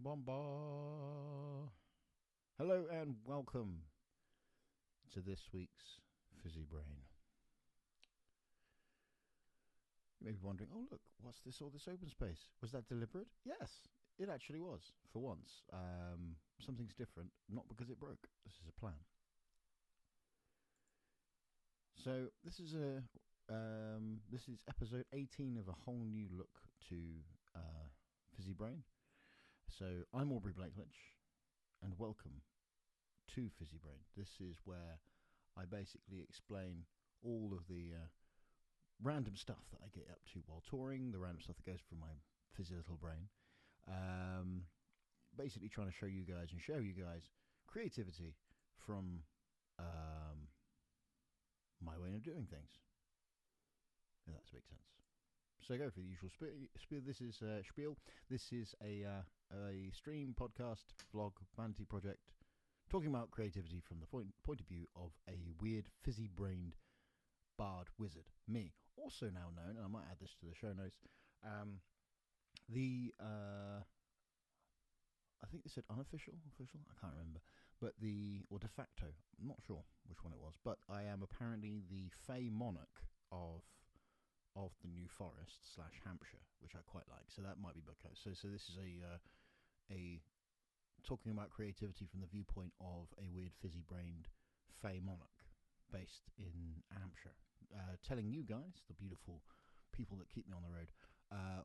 Bomba. Hello and welcome to this week's Fizzy Brain. You may be wondering, oh look, what's this, all this open space? Was that deliberate? Yes, it actually was, for once. Something's different, not because it broke. This is a plan. So this is episode 18 of a whole new look to Fizzy Brain. So I'm Aubrey Blakeledge, and welcome to Fizzy Brain. This is where I basically explain all of the random stuff that I get up to while touring, the random stuff that goes through my fizzy little brain. Basically trying to show you guys creativity from my way of doing things. If that makes sense. So go for the usual spiel. This is spiel. This is a stream, podcast, vlog, vanity project, talking about creativity from the point of view of a weird, fizzy-brained bard wizard. Me, also now known, and I might add this to the show notes. I think they said unofficial, official. I can't remember, but or de facto. I'm not sure which one it was, but I am apparently the Fey monarch of the New Forest / Hampshire, which I quite like. So that might be because. So this is a talking about creativity from the viewpoint of a weird fizzy-brained Fey monarch based in Hampshire, telling you guys, the beautiful people that keep me on the road,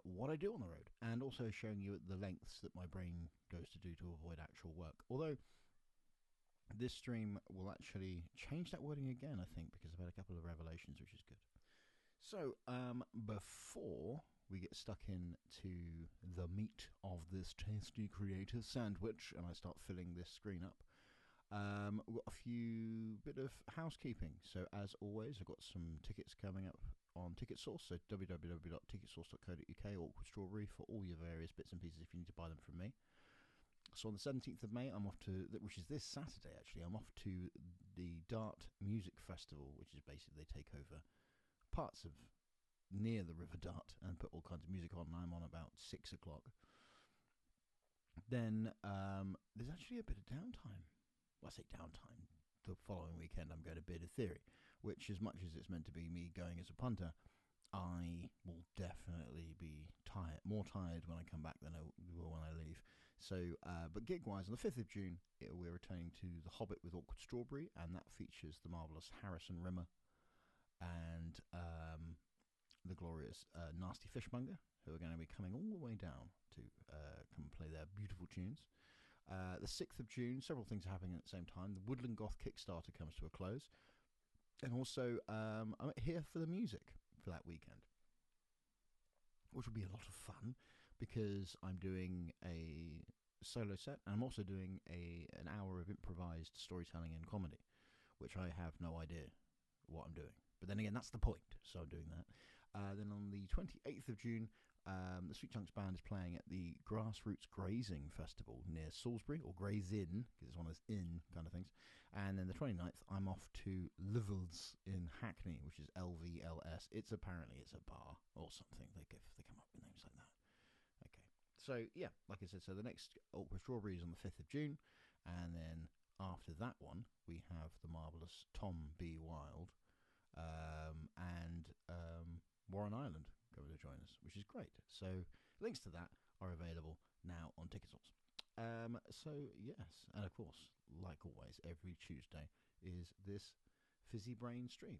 what I do on the road, and also showing you the lengths that my brain goes to do to avoid actual work. Although this stream will actually change that wording again, I think, because I've had a couple of revelations, which is good. So, before we get stuck into the meat of this tasty creator sandwich, and I start filling this screen up, we've got a few bit of housekeeping. So, as always, I've got some tickets coming up on TicketSource, so www.ticketsource.co.uk, Awkward Strawberry, for all your various bits and pieces if you need to buy them from me. So on the 17th of May, I'm off to, which is this Saturday actually, I'm off to the Dart Music Festival, which is basically they take over parts of near the River Dart and put all kinds of music on, and I'm on about 6 o'clock. Then there's actually a bit of downtime. Well, I say downtime. The following weekend I'm going to Bearded Theory, which, as much as it's meant to be me going as a punter, I will definitely be more tired when I come back than I will when I leave. So, but gig-wise, on the 5th of June, we're returning to the Hobbit with Awkward Strawberry, and that features the marvellous Harrison Rimmer and the glorious Nasty Fishmonger, who are going to be coming all the way down to come and play their beautiful tunes. The 6th of June, several things are happening at the same time. The Woodland Gothic Kickstarter comes to a close. And also, I'm here for the music for that weekend, which will be a lot of fun because I'm doing a solo set, and I'm also doing an hour of improvised storytelling and comedy, which I have no idea what I'm doing. But then again, that's the point, so I'm doing that. Then on the 28th of June, the Sweetchunks band is playing at the Grassroots Grazing Festival near Salisbury, or GRASIN, because it's one of those in kind of things. And then the 29th, I'm off to Levels in Hackney, which is LVLS. It's a bar or something. They come up with names like that. Okay. So, yeah, like I said, so the next Awkward Strawberry is on the 5th of June. And then after that one, we have the marvellous Tom B. Wilde and Warren Island going to join us, which is great. So links to that are available now on TicketSource. So yes, and of course, like always, every Tuesday is this Fizzy Brain stream.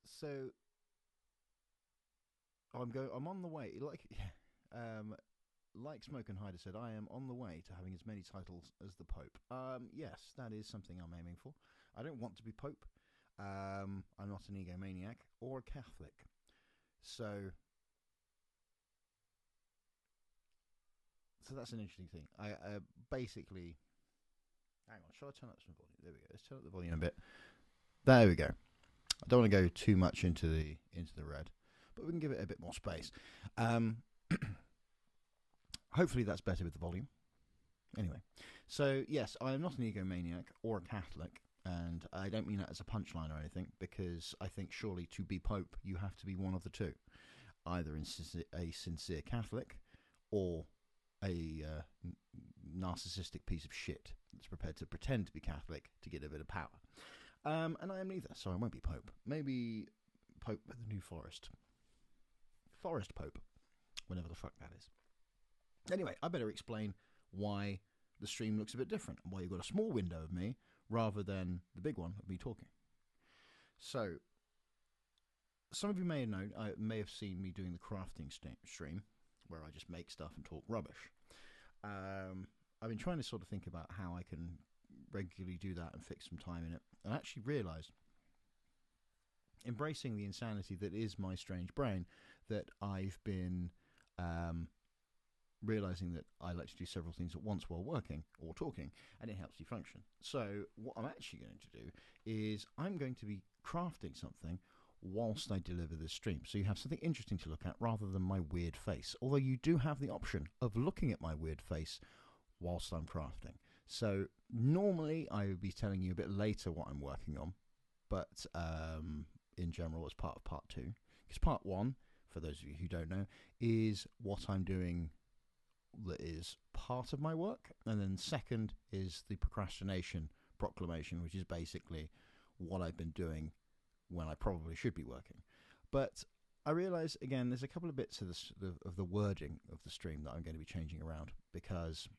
So I'm on the way. Like Smoke and Hyder said, I am on the way to having as many titles as the Pope. Yes, that is something I'm aiming for. I don't want to be Pope. I'm not an egomaniac or a Catholic. So that's an interesting thing. I basically... Hang on, shall I turn up some volume? There we go. Let's turn up the volume a bit. There we go. I don't want to go too much into the red, but we can give it a bit more space. Hopefully that's better with the volume. Anyway, so yes, I am not an egomaniac or a Catholic, and I don't mean that as a punchline or anything, because I think surely to be Pope you have to be one of the two. either a sincere Catholic or a narcissistic piece of shit that's prepared to pretend to be Catholic to get a bit of power. And I am neither, so I won't be Pope. Maybe Pope with the New Forest. Forest Pope. Whenever the fuck that is. Anyway, I better explain why the stream looks a bit different and why you've got a small window of me rather than the big one of me talking. So, some of you may have seen me doing the crafting stream where I just make stuff and talk rubbish. I've been trying to sort of think about how I can regularly do that and fix some time in it, and I actually realised, embracing the insanity that is my strange brain, that I've been realising that I like to do several things at once while working or talking, and it helps you function. So what I'm actually going to do is I'm going to be crafting something whilst I deliver this stream, so you have something interesting to look at rather than my weird face, although you do have the option of looking at my weird face whilst I'm crafting. So normally I would be telling you a bit later what I'm working on, but in general as part of part 2, because part 1, for those of you who don't know, is what I'm doing that is part of my work, and then second is the procrastination proclamation, which is basically what I've been doing when I probably should be working. But I realise, again, there's a couple of bits of the wording of the stream that I'm going to be changing around, because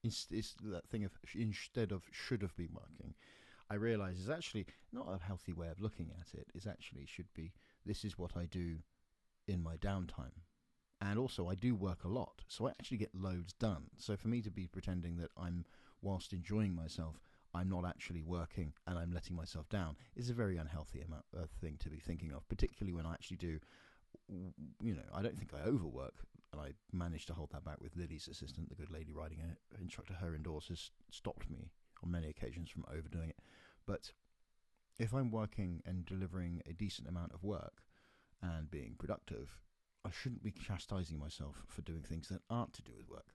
it's that thing of instead of should have been working, I realise is actually not a healthy way of looking at it. It actually should be, this is what I do in my downtime. And also I do work a lot, so I actually get loads done. So for me to be pretending that I'm, whilst enjoying myself, I'm not actually working and I'm letting myself down is a very unhealthy thing to be thinking of, particularly when I actually do, you know, I don't think I overwork, and I managed to hold that back with Lily's assistant, the good lady riding instructor. Her indoors has stopped me on many occasions from overdoing it. But if I'm working and delivering a decent amount of work and being productive, I shouldn't be chastising myself for doing things that aren't to do with work,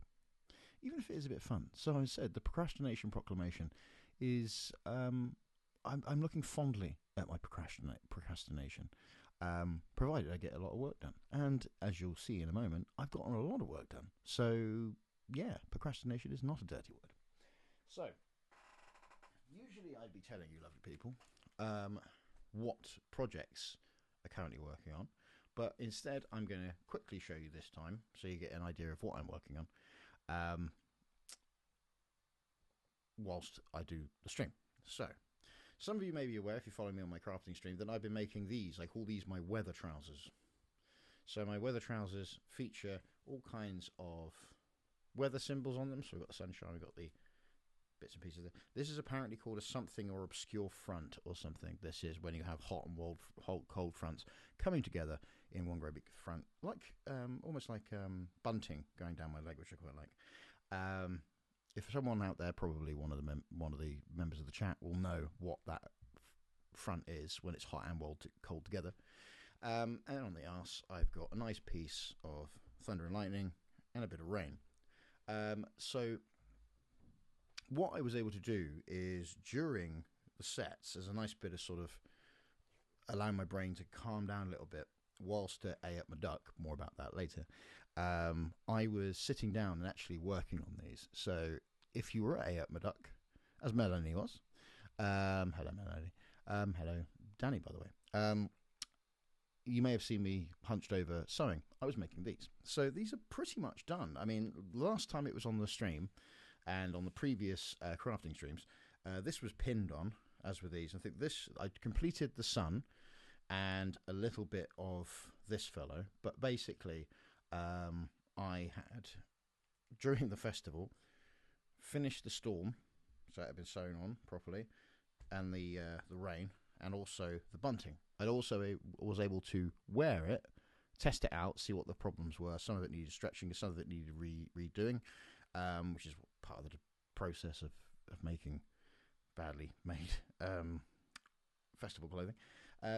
even if it is a bit fun. So I said the procrastination proclamation is I'm looking fondly at my procrastination, provided I get a lot of work done. And as you'll see in a moment, I've gotten a lot of work done. So yeah, procrastination is not a dirty word. So usually I'd be telling you lovely people what projects I'm currently working on, but instead I'm going to quickly show you this time so you get an idea of what I'm working on whilst I do the stream. So some of you may be aware, if you follow me on my crafting stream, that I've been making these. I call these my weather trousers. So my weather trousers feature all kinds of weather symbols on them. So we've got the sunshine, we've got the bits and pieces there. This is apparently called a something or obscure front or something. This is when you have hot and cold fronts coming together in one great big front, like almost like bunting going down my leg, which I quite like. If someone out there, probably one of the members of the chat, will know what that front is when it's hot and cold together. And on the arse, I've got a nice piece of thunder and lightning and a bit of rain. So what I was able to do is, during the sets, as a nice bit of sort of allowing my brain to calm down a little bit whilst I up my duck, more about that later, I was sitting down and actually working on these. So if you were at up my duck, as Melanie was, hello Melanie, hello Danny, by the way, you may have seen me hunched over sewing. I was making these. So these are pretty much done. I mean, last time it was on the stream and on the previous crafting streams, this was pinned on, as with these. I think I completed the sun and a little bit of this fellow, but basically I had, during the festival, finished the storm, so it had been sewn on properly, and the rain, and also the bunting. I also was able to wear it, test it out, see what the problems were. Some of it needed stretching, some of it needed redoing, which is part of the process of making badly made festival clothing.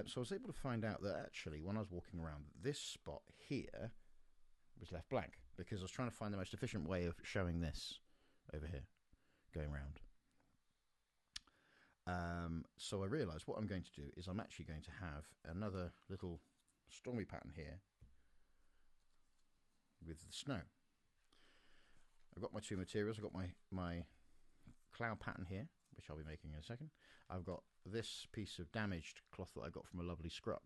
So I was able to find out that actually, when I was walking around, this spot here was left blank, because I was trying to find the most efficient way of showing this over here, going round. So I realised what I'm going to do is I'm actually going to have another little stormy pattern here with the snow. I've got my two materials. I've got my cloud pattern here, which I'll be making in a second. I've got this piece of damaged cloth that I got from a lovely scrap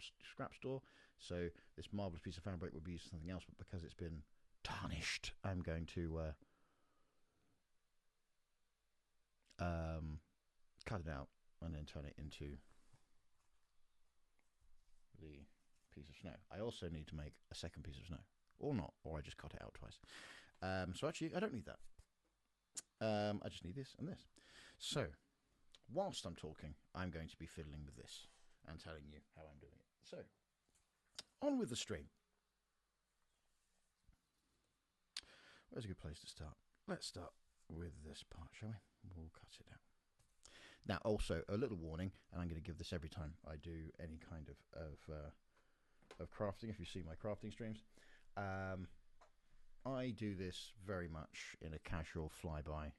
store. So this marvellous piece of fabric would be used for something else, but because it's been tarnished, I'm going to cut it out and then turn it into the piece of snow. I also need to make a second piece of snow, or not, or I just cut it out twice. So actually, I don't need that. I just need this and this. So, whilst I'm talking, I'm going to be fiddling with this and telling you how I'm doing it. So, on with the stream. Where's a good place to start? Let's start with this part, shall we? We'll cut it out. Now, also, a little warning, and I'm going to give this every time I do any kind of crafting, if you see my crafting streams. I do this very much in a casual fly-by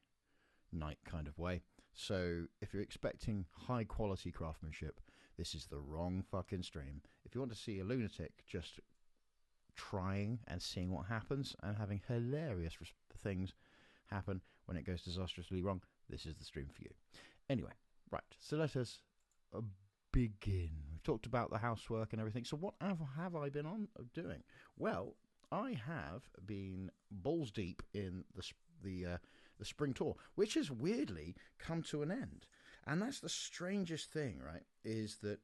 night kind of way. So if you're expecting high quality craftsmanship, this is the wrong fucking stream. If you want to see a lunatic just trying and seeing what happens and having hilarious things happen when it goes disastrously wrong, this is the stream for you. Anyway, right, so let us begin. We've talked about the housework and everything. So what have I been on doing? Well, I have been balls deep in the spring tour, which has weirdly come to an end. And that's the strangest thing, right, is that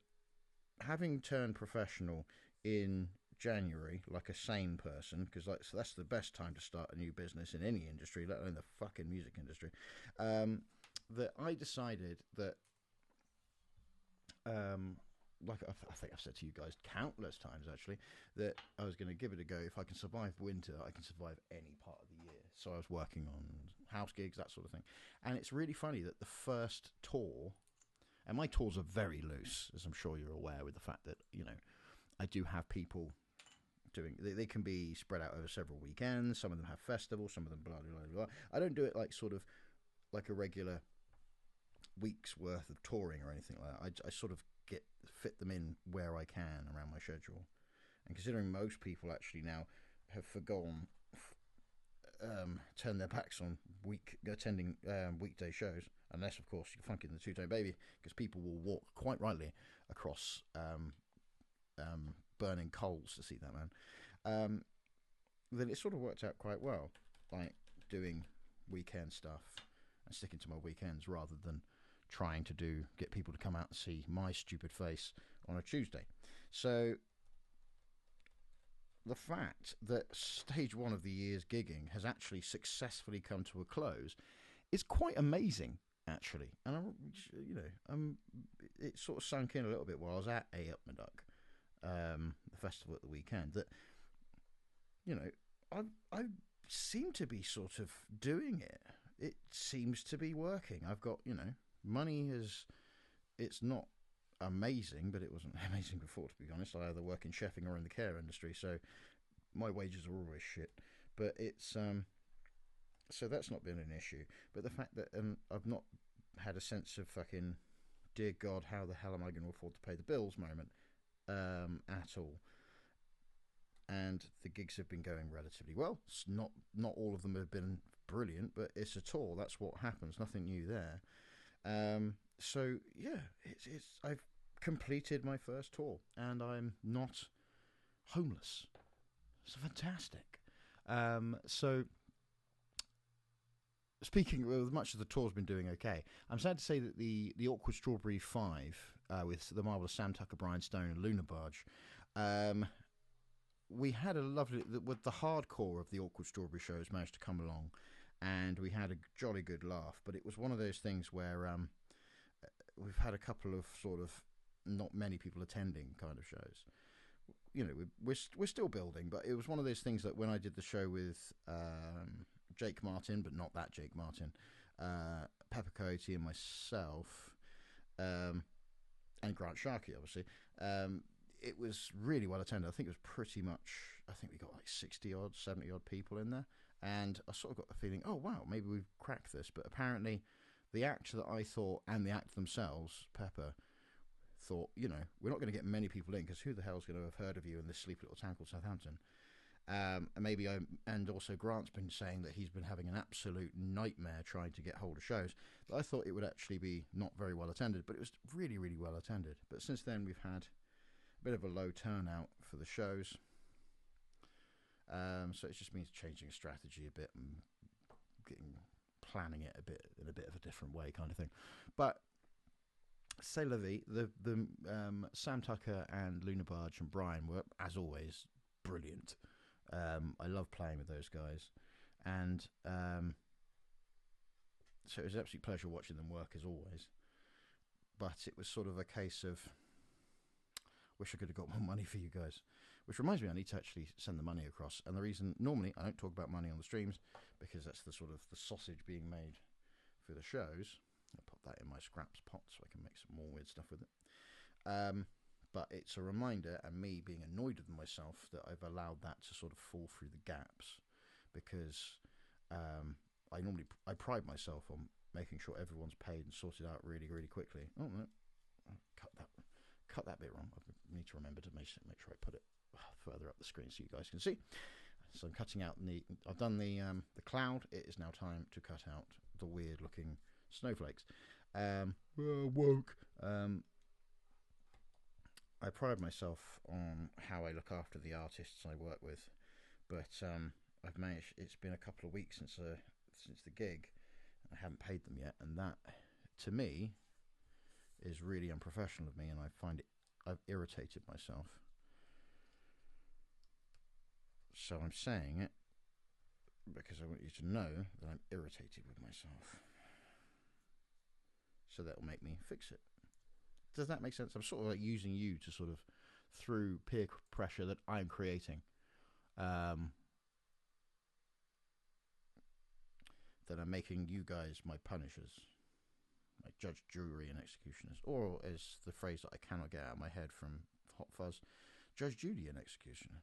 having turned professional in January, like a sane person, because that's the best time to start a new business in any industry, let alone the fucking music industry, that I decided that, like I think I've said to you guys countless times actually, that I was going to give it a go. If I can survive winter, I can survive any part of the year. So I was working on house gigs, that sort of thing. And it's really funny that the first tour, and my tours are very loose, as I'm sure you're aware, with the fact that, you know, I do have people doing, they can be spread out over several weekends. Some of them have festivals, some of them blah, blah, blah, blah. I don't do it like sort of like a regular week's worth of touring or anything like that. I sort of fit them in where I can around my schedule. And considering most people actually now have turned their backs on attending weekday shows, unless of course you're funking the Two-Tone Baby, because people will walk quite rightly across burning coals to see that man, then it sort of worked out quite well, like doing weekend stuff and sticking to my weekends rather than trying to get people to come out and see my stupid face on a Tuesday. So the fact that stage one of the year's gigging has actually successfully come to a close is quite amazing, actually. And it sort of sunk in a little bit while I was at A Up My Duck, the festival at the weekend, that, you know, I seem to be sort of doing it. It seems to be working. I've got, you know, money it's not amazing, but it wasn't amazing before, to be honest. I either work in chefing or in the care industry, so my wages are always shit. But it's so that's not been an issue. But the fact that I've not had a sense of fucking, dear God, how the hell am I going to afford to pay the bills moment at all. And the gigs have been going relatively well. Not all of them have been brilliant, but it's a tour. That's what happens. Nothing new there. So yeah, I've completed my first tour, and I'm not homeless. It's fantastic. So speaking of, much of the tour's been doing okay. I'm sad to say that the Awkward Strawberry 5 with the marvellous Sam Tucker, Brian Stone, and Luna Barge, we had a lovely, with the hardcore of the Awkward Strawberry shows managed to come along, and we had a jolly good laugh. But it was one of those things where we've had a couple of sort of not many people attending kind of shows. You know, we're still building, but it was one of those things that when I did the show with Jake Martin, but not that Jake Martin, Pepper Coyote and myself, and Grant Sharkey, obviously, it was really well attended. I think it was pretty much, I think we got like 60 odd, 70 odd people in there. And I sort of got the feeling, oh wow, maybe we've cracked this. But apparently the act that I thought, and the act themselves, Pepper, thought, you know, we're not going to get many people in because who the hell's going to have heard of you in this sleepy little town called Southampton? And also Grant's been saying that he's been having an absolute nightmare trying to get hold of shows. But I thought it would actually be not very well attended, but it was really, really well attended. But since then, we've had a bit of a low turnout for the shows. So it's just means changing strategy a bit and planning it a bit in a bit of a different way, kind of thing. But c'est la vie. The Sam Tucker and Luna Barge and Brian were, as always, brilliant. I love playing with those guys, and so it was an absolute pleasure watching them work as always. But it was sort of a case of, wish I could have got more money for you guys. Which reminds me, I need to actually send the money across. And the reason, normally, I don't talk about money on the streams, because that's the sort of the sausage being made for the shows. I'll pop that in my scraps pot so I can make some more weird stuff with it. But it's a reminder, and me being annoyed with myself, that I've allowed that to sort of fall through the gaps, because I pride myself on making sure everyone's paid and sorted out really, really quickly. Oh no, cut that bit wrong. I need to remember to make sure I put it further up the screen so you guys can see. So I'm cutting out I've done the cloud. It is now time to cut out the weird looking snowflakes. Woke. I pride myself on how I look after the artists I work with, but I've managed. It's been a couple of weeks since the gig. I haven't paid them yet, and that, to me, is really unprofessional of me, and I find I've irritated myself. So I'm saying it because I want you to know that I'm irritated with myself. So that will make me fix it. Does that make sense? I'm sort of like using you to sort of, through peer pressure that I'm creating, that I'm making you guys my punishers, my judge, jury, and executioners. Or, as the phrase that I cannot get out of my head from Hot Fuzz, Judge Judy and executioner.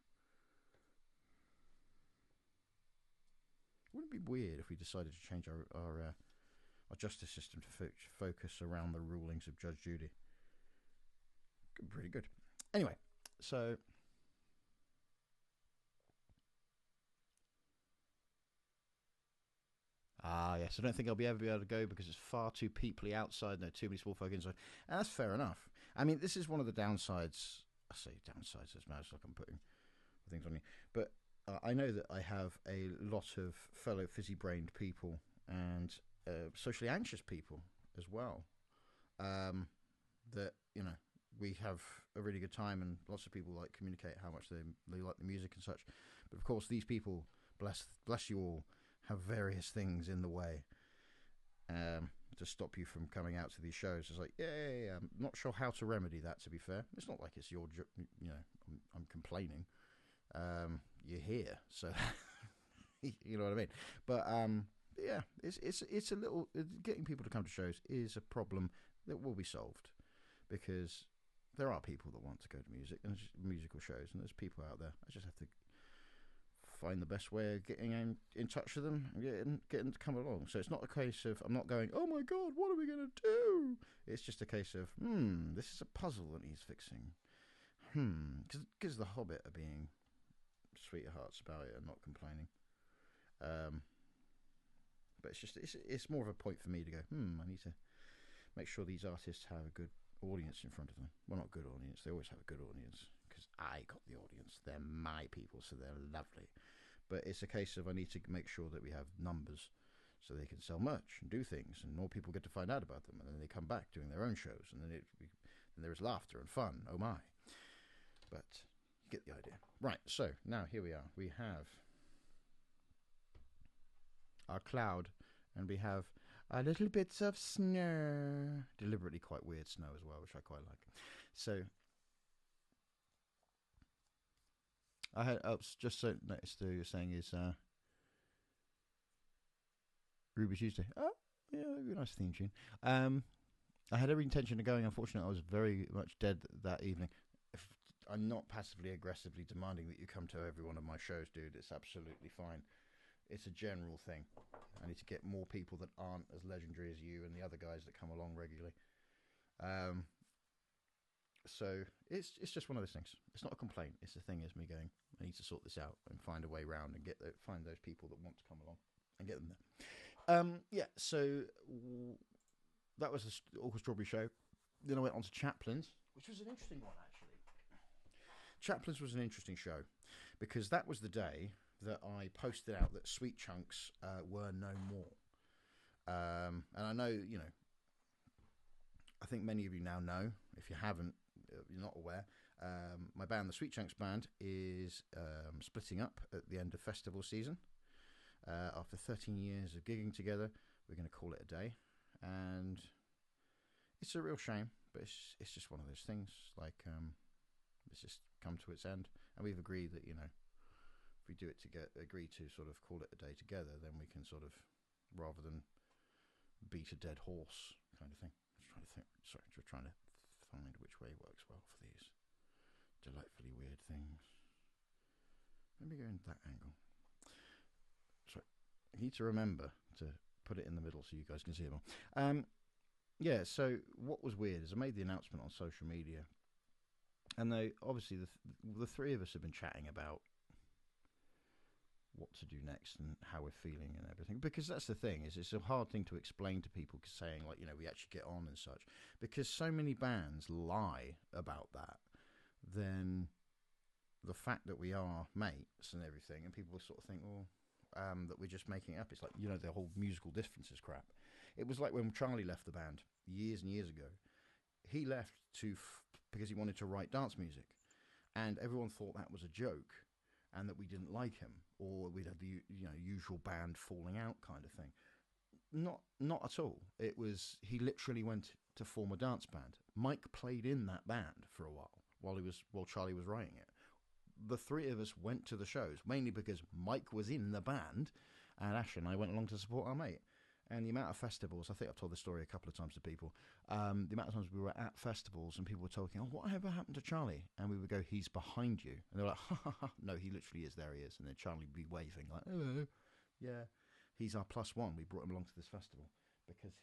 Wouldn't it be weird if we decided to change our justice system to focus around the rulings of Judge Judy? Pretty good. Anyway, so yes, I don't think I'll ever be able to go because it's far too peoply outside. There are too many small folk inside, and that's fair enough. I mean, this is one of the downsides. I say downsides, as much like I'm putting things on you, but I know that I have a lot of fellow fizzy-brained people and socially anxious people as well. That, you know, we have a really good time, and lots of people like communicate how much they like the music and such. But of course, these people, bless you all, have various things in the way to stop you from coming out to these shows. It's like, yeah, I'm not sure how to remedy that, to be fair. It's not like it's your, you know, I'm complaining. You're here, so you know what I mean. But yeah, it's a little, getting people to come to shows is a problem that will be solved, because there are people that want to go to musical shows, and there's people out there. I just have to find the best way of getting in touch with them and getting to come along. So it's not a case of, I'm not going, oh my god, what are we going to do? It's just a case of, this is a puzzle that needs fixing. Because the Hobbit are being sweethearts about it and not complaining. But it's more of a point for me to go, I need to make sure these artists have a good audience in front of them. Well, not good audience, they always have a good audience, because I got the audience. They're my people, so they're lovely. But it's a case of, I need to make sure that we have numbers so they can sell merch and do things, and more people get to find out about them, and then they come back doing their own shows, and then there is laughter and fun. Oh my. But you get the idea. Right, so now here we are. We have our cloud, and we have a little bits of snow. Deliberately quite weird snow as well, which I quite like. So I had just so noticed that you're saying is Ruby Tuesday. Oh yeah, a nice theme tune. I had every intention of going. Unfortunately, I was very much dead that evening. I'm not passively aggressively demanding that you come to every one of my shows, dude. It's absolutely fine. it's a general thing. I need to get more people that aren't as legendary as you and the other guys that come along regularly. So it's just one of those things. It's not a complaint. It's the thing is me going, I need to sort this out and find a way around and find those people that want to come along and get them there. Yeah, so that was the Awkward Strawberry show. Then I went on to Chaplin's, which was an interesting one, actually. Chaplin's was an interesting show because that was the day that I posted out that Sweetchunks were no more. And I know, you know, I think many of you now know. If you haven't, you're not aware. My band, the Sweetchunks band, is splitting up at the end of festival season. After 13 years of gigging together, we're going to call it a day. And it's a real shame, but it's just one of those things. Like, it's just come to its end. And we've agreed that, you know, if we do it agree to sort of call it a day together, then we can sort of, rather than beat a dead horse kind of thing. Just trying to find which way works well for these delightfully weird things. Let me go in that angle. Sorry, I need to remember to put it in the middle so you guys can see it all. Yeah, so what was weird is I made the announcement on social media, and they obviously the three of us have been chatting about what to do next and how we're feeling and everything, because that's the thing, is it's a hard thing to explain to people, saying, like, you know, we actually get on and such, because so many bands lie about that. Then the fact that we are mates and everything, and people sort of think, well, that we're just making it up. It's like, you know, the whole musical differences crap. It was like when Charlie left the band years and years ago. He left because he wanted to write dance music, and everyone thought that was a joke and that we didn't like him, or we'd had the usual band falling out kind of thing. Not at all. It was, he literally went to form a dance band. Mike played in that band for a while Charlie was writing it. The three of us went to the shows, mainly because Mike was in the band, and Ash and I went along to support our mate. And the amount of festivals, I think I've told this story a couple of times to people, the amount of times we were at festivals and people were talking, oh, whatever happened to Charlie? And we would go, he's behind you. And they're like, ha, ha, ha. No, he literally is, there he is. And then Charlie would be waving like, hello. Yeah, he's our +1. We brought him along to this festival because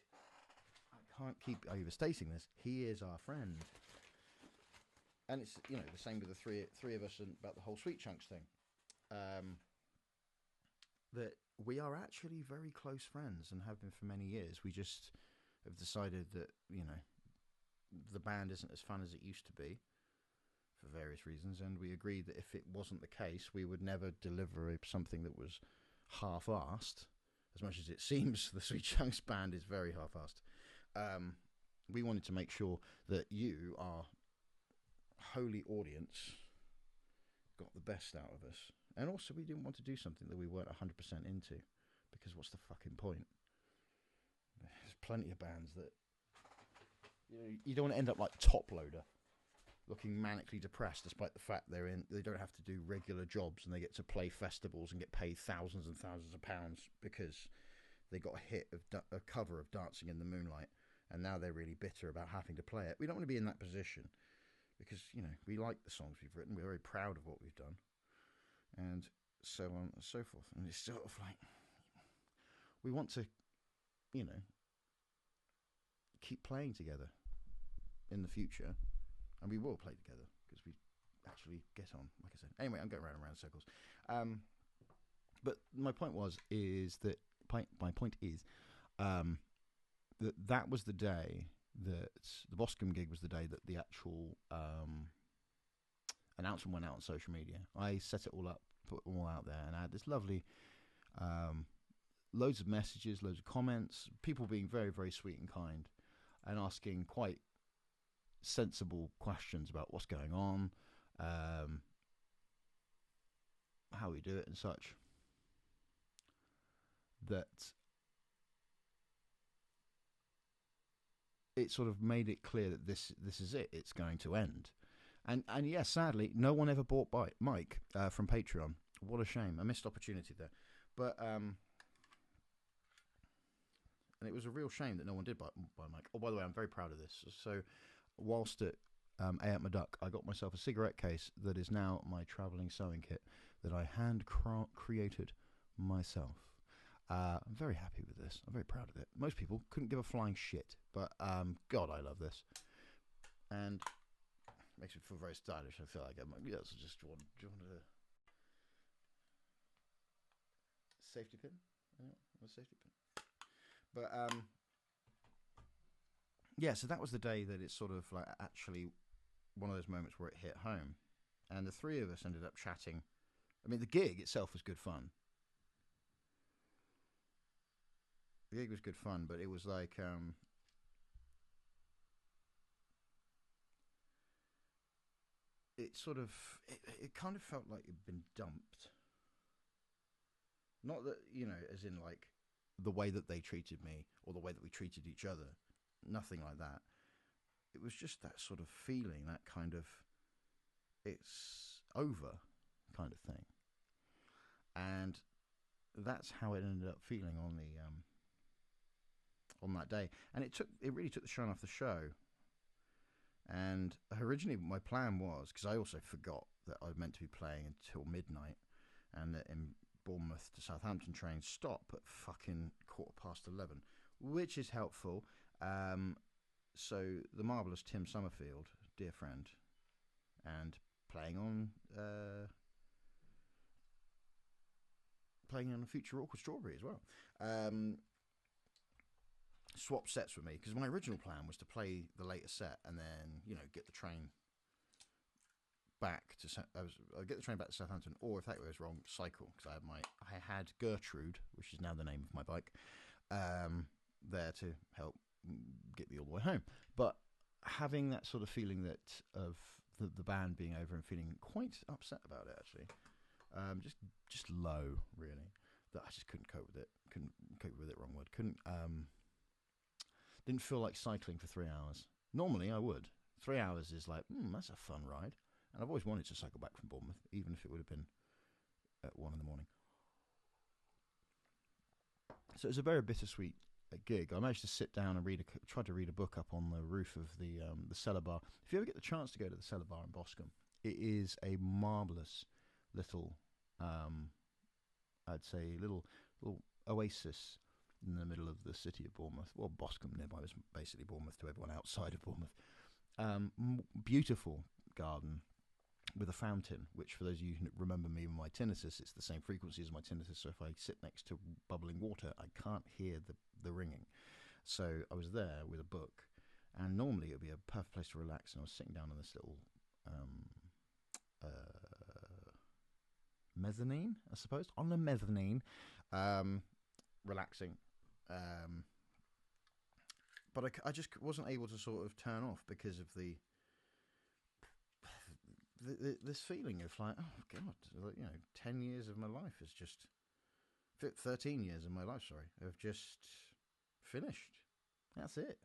I can't keep overstating this. He is our friend. And it's, you know, the same with the three of us and about the whole Sweetchunks thing. That we are actually very close friends and have been for many years. We just have decided that, you know, the band isn't as fun as it used to be for various reasons, and we agreed that if it wasn't the case, we would never deliver something that was half-arsed. As much as it seems the Sweetchunks band is very half-arsed. We wanted to make sure that you, our holy audience, got the best out of us. And also, we didn't want to do something that we weren't 100% into, because what's the fucking point? There's plenty of bands that, you know, you don't want to end up like Top Loader, looking manically depressed, despite the fact they don't have to do regular jobs and they get to play festivals and get paid thousands and thousands of pounds because they got a hit of a cover of Dancing in the Moonlight, and now they're really bitter about having to play it. We don't want to be in that position, because, you know, we like the songs we've written. We're very proud of what we've done. And so on and so forth. And it's sort of like, we want to, you know, keep playing together in the future. And we will play together because we actually get on, like I said. Anyway, I'm going round and round in circles. But my point is that that was the day that the Boscombe gig was the day that the actual announcement went out on social media. I set it all up, put it all out there, and I had this lovely loads of messages, loads of comments, people being very, very sweet and kind and asking quite sensible questions about what's going on, how we do it and such. That it sort of made it clear that this is it. It's going to end. And yes, sadly, no one ever bought Mike from Patreon. What a shame. A missed opportunity there. But and it was a real shame that no one did buy Mike. Oh, by the way, I'm very proud of this. So whilst at A Up My Duck, I got myself a cigarette case that is now my travelling sewing kit that I hand created myself. I'm very happy with this. I'm very proud of it. Most people couldn't give a flying shit, but God, I love this. And makes me feel very stylish. I feel like I'm like, yes, just do you want a safety pin? A safety pin. But yeah, so that was the day that it's sort of like actually one of those moments where it hit home, and the three of us ended up chatting. I mean, the gig itself was good fun. The gig was good fun, but it was like it sort of it kind of felt like it'd been dumped. Not that, you know, as in like the way that they treated me or the way that we treated each other. Nothing like that. It was just that sort of feeling, that kind of it's over kind of thing. And that's how it ended up feeling on the on that day. And it really took the shine off the show. And originally my plan was, because I also forgot that I was meant to be playing until midnight, and that in Bournemouth to Southampton trains stop at fucking 11:15, which is helpful. So the marvellous Tim Summerfield, dear friend, and playing on Future Awkward Strawberry as well, swap sets with me, because my original plan was to play the later set and then, you know, get the train back to Southampton, or if that goes wrong, cycle, because I had Gertrude, which is now the name of my bike, there to help get me all the way home. But having that sort of feeling that of the band being over and feeling quite upset about it, actually, just low, really, that I just couldn't cope with it. Couldn't cope with it. Wrong word. Didn't feel like cycling for 3 hours. Normally I would. 3 hours is like, that's a fun ride. And I've always wanted to cycle back from Bournemouth, even if it would have been at 1 a.m. So it was a very bittersweet gig. I managed to sit down and try to read a book up on the roof of the Cellar Bar. If you ever get the chance to go to the Cellar Bar in Boscombe, it is a marvellous little, I'd say, little oasis in the middle of the city of Bournemouth. Well, Boscombe nearby was basically Bournemouth to everyone outside of Bournemouth. Beautiful garden with a fountain, which for those of you who remember me with my tinnitus, it's the same frequency as my tinnitus, so if I sit next to bubbling water, I can't hear the ringing. So I was there with a book, and normally it would be a perfect place to relax, and I was sitting down on this little mezzanine, I suppose, on the mezzanine, relaxing. But I just wasn't able to sort of turn off because of this feeling of like, oh God, you know, 10 years of my life is just 13 years of my life, sorry, have just finished. That's it.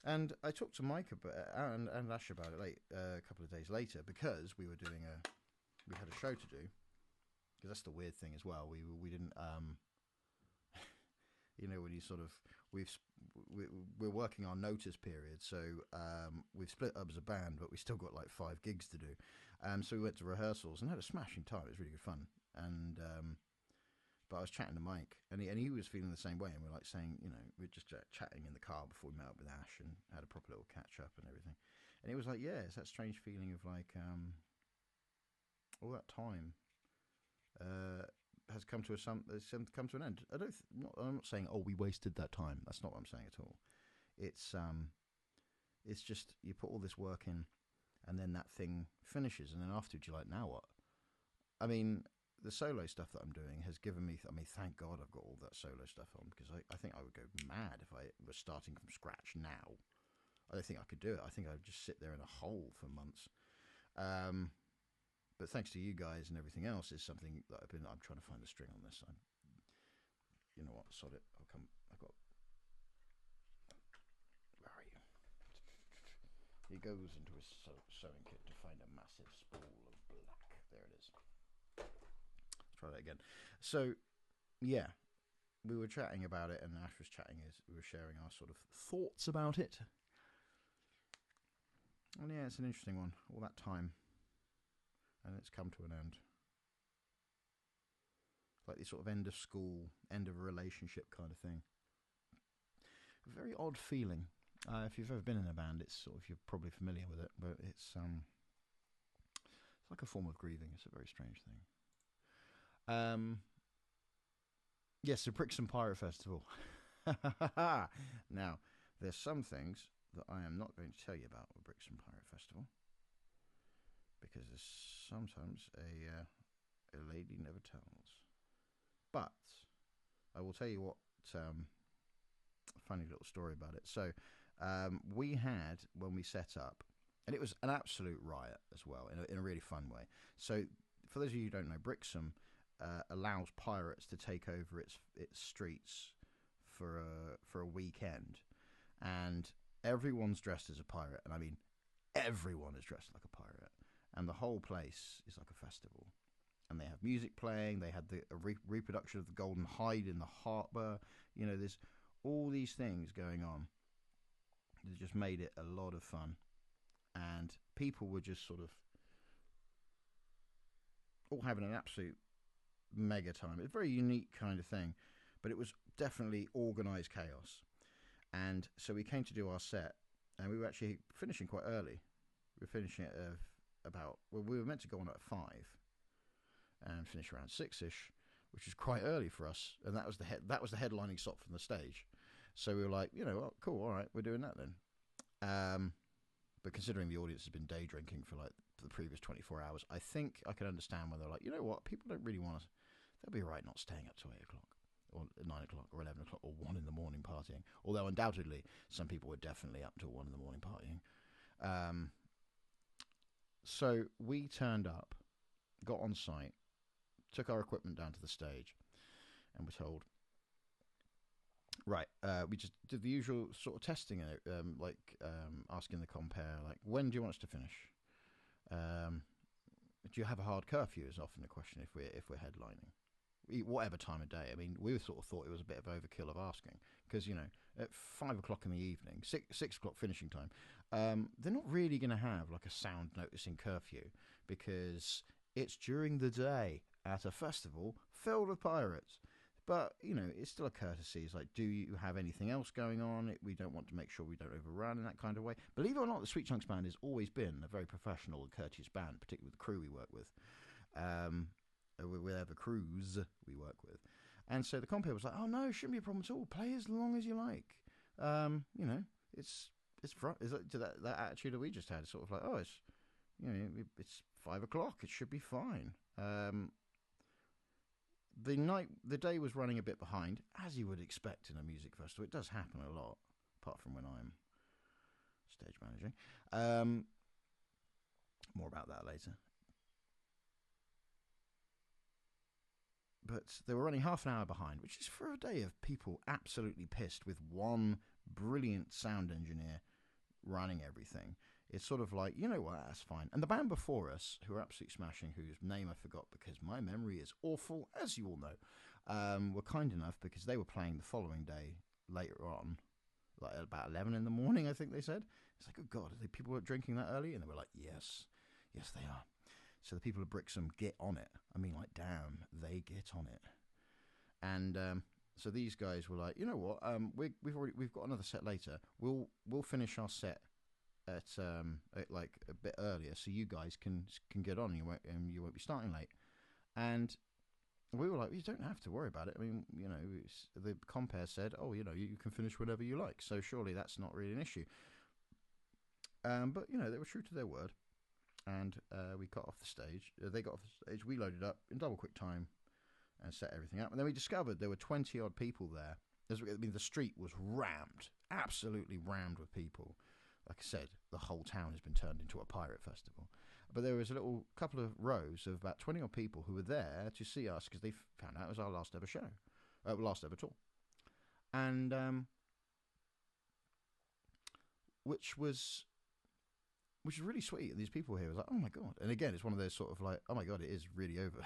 And I talked to Mike and Ash about it a couple of days later, because we had a show to do. Because that's the weird thing as well. We didn't you know, when you sort of we're working our notice period, so we've split up as a band, but we still got like 5 gigs to do. So we went to rehearsals and had a smashing time. It was really good fun. And but I was chatting to Mike, and he was feeling the same way, and we're like saying, you know, we're just chatting in the car before we met up with Ash and had a proper little catch up and everything. And it was like, yeah, it's that strange feeling of like all that time has come to an end. I'm not saying, oh, we wasted that time. That's not what I'm saying at all. It's just you put all this work in, and then that thing finishes, and then afterwards you're like, now what? I mean, the solo stuff that I'm doing has given me. I mean, thank God I've got all that solo stuff on, because I think I would go mad if I was starting from scratch now. I don't think I could do it. I think I'd just sit there in a hole for months. But thanks to you guys and everything else, is something that I'm trying to find the string on this. You know what? Sod it. I've got. Where are you? He goes into his sewing kit to find a massive spool of black. There it is. Let's try that again. So, yeah, we were chatting about it, and Ash was chatting as we were sharing our sort of thoughts about it. And yeah, it's an interesting one. All that time. And it's come to an end. like the sort of end of school, end of a relationship kind of thing. A very odd feeling. If you've ever been in a band, it's sort of, you're probably familiar with it, but it's like a form of grieving. It's a very strange thing. Yes, the Brixton Pirate Festival. Now, there's some things that I am not going to tell you about the Brixton Pirate Festival, because there's sometimes a lady never tells. But I will tell you what, a funny little story about it. So we had, when we set up, and it was an absolute riot as well, in a really fun way. So for those of you who don't know, Brixham allows pirates to take over its streets for a weekend, and everyone's dressed as a pirate, and I mean everyone is dressed like a pirate, and the whole place is like a festival. And they have music playing. They had the reproduction of the Golden Hide in the harbour. You know, there's all these things going on that just made it a lot of fun. And people were just sort of all having an absolute mega time. It's a very unique kind of thing, but it was definitely organised chaos. And so we came to do our set, and we were actually finishing quite early. We were finishing at we were meant to go on at 5 and finish around 6ish, which is quite early for us. And that was the headlining stop from the stage. So we were like, you know what, cool, all right, we're doing that then. But considering the audience has been day drinking for the previous 24 hours, I think I can understand when they're like, you know what, people don't really want to. They'll be all right not staying up till 8 o'clock or 9 o'clock or 11 o'clock or 1 in the morning partying. Although undoubtedly some people were definitely up till 1 in the morning partying. So we turned up, got on site, took our equipment down to the stage, and were told, right, we just did the usual sort of testing, asking the compere, like, when do you want us to finish? Do you have a hard curfew is often a question if we're headlining. Whatever time of day. I mean, we sort of thought it was a bit of overkill of asking, because, you know, at 5 o'clock in the evening, 6 o'clock finishing time, they're not really going to have like a sound noticing curfew, because it's during the day at a festival filled with pirates. But, you know, it's still a courtesy. It's like, do you have anything else going on? We don't want to make sure we don't overrun in that kind of way. Believe it or not, the Sweetchunks band has always been a very professional and courteous band, particularly with the crew we work with. Whatever crews we work with. And so the compere was like, oh no, it shouldn't be a problem at all. Play as long as you like. You know, it's that attitude that we just had. Sort of like, oh, it's, you know, it's 5 o'clock. It should be fine. The day was running a bit behind, as you would expect in a music festival. It does happen a lot, apart from when I'm stage managing. More about that later. But they were running half an hour behind, which is for a day of people absolutely pissed with one brilliant sound engineer running everything. It's sort of like, you know what, that's fine. And the band before us, who are absolutely smashing, whose name I forgot because my memory is awful, as you all know, were kind enough because they were playing the following day later on, like at about 11 in the morning, I think they said. It's like, oh God, are people drinking that early? And they were like, yes, they are. So the people of Brixham get on it. I mean, like, damn, they get on it. And so these guys were like, you know what? We've got another set later. We'll finish our set at like a bit earlier, so you guys can get on. You won't be starting late. And we were like, you don't have to worry about it. I mean, you know, the compere said, oh, you know, you can finish whenever you like. So surely that's not really an issue. But you know, they were true to their word. And we got off the stage. They got off the stage. We loaded up in double quick time and set everything up. And then we discovered there were 20-odd people there. I mean, the street was rammed, absolutely rammed with people. Like I said, the whole town has been turned into a pirate festival. But there was a little couple of rows of about 20-odd people who were there to see us because they found out it was our last ever show, last ever tour. And which was really sweet. These people here was like, oh my God. And again, it's one of those sort of like, oh my God, it is really over.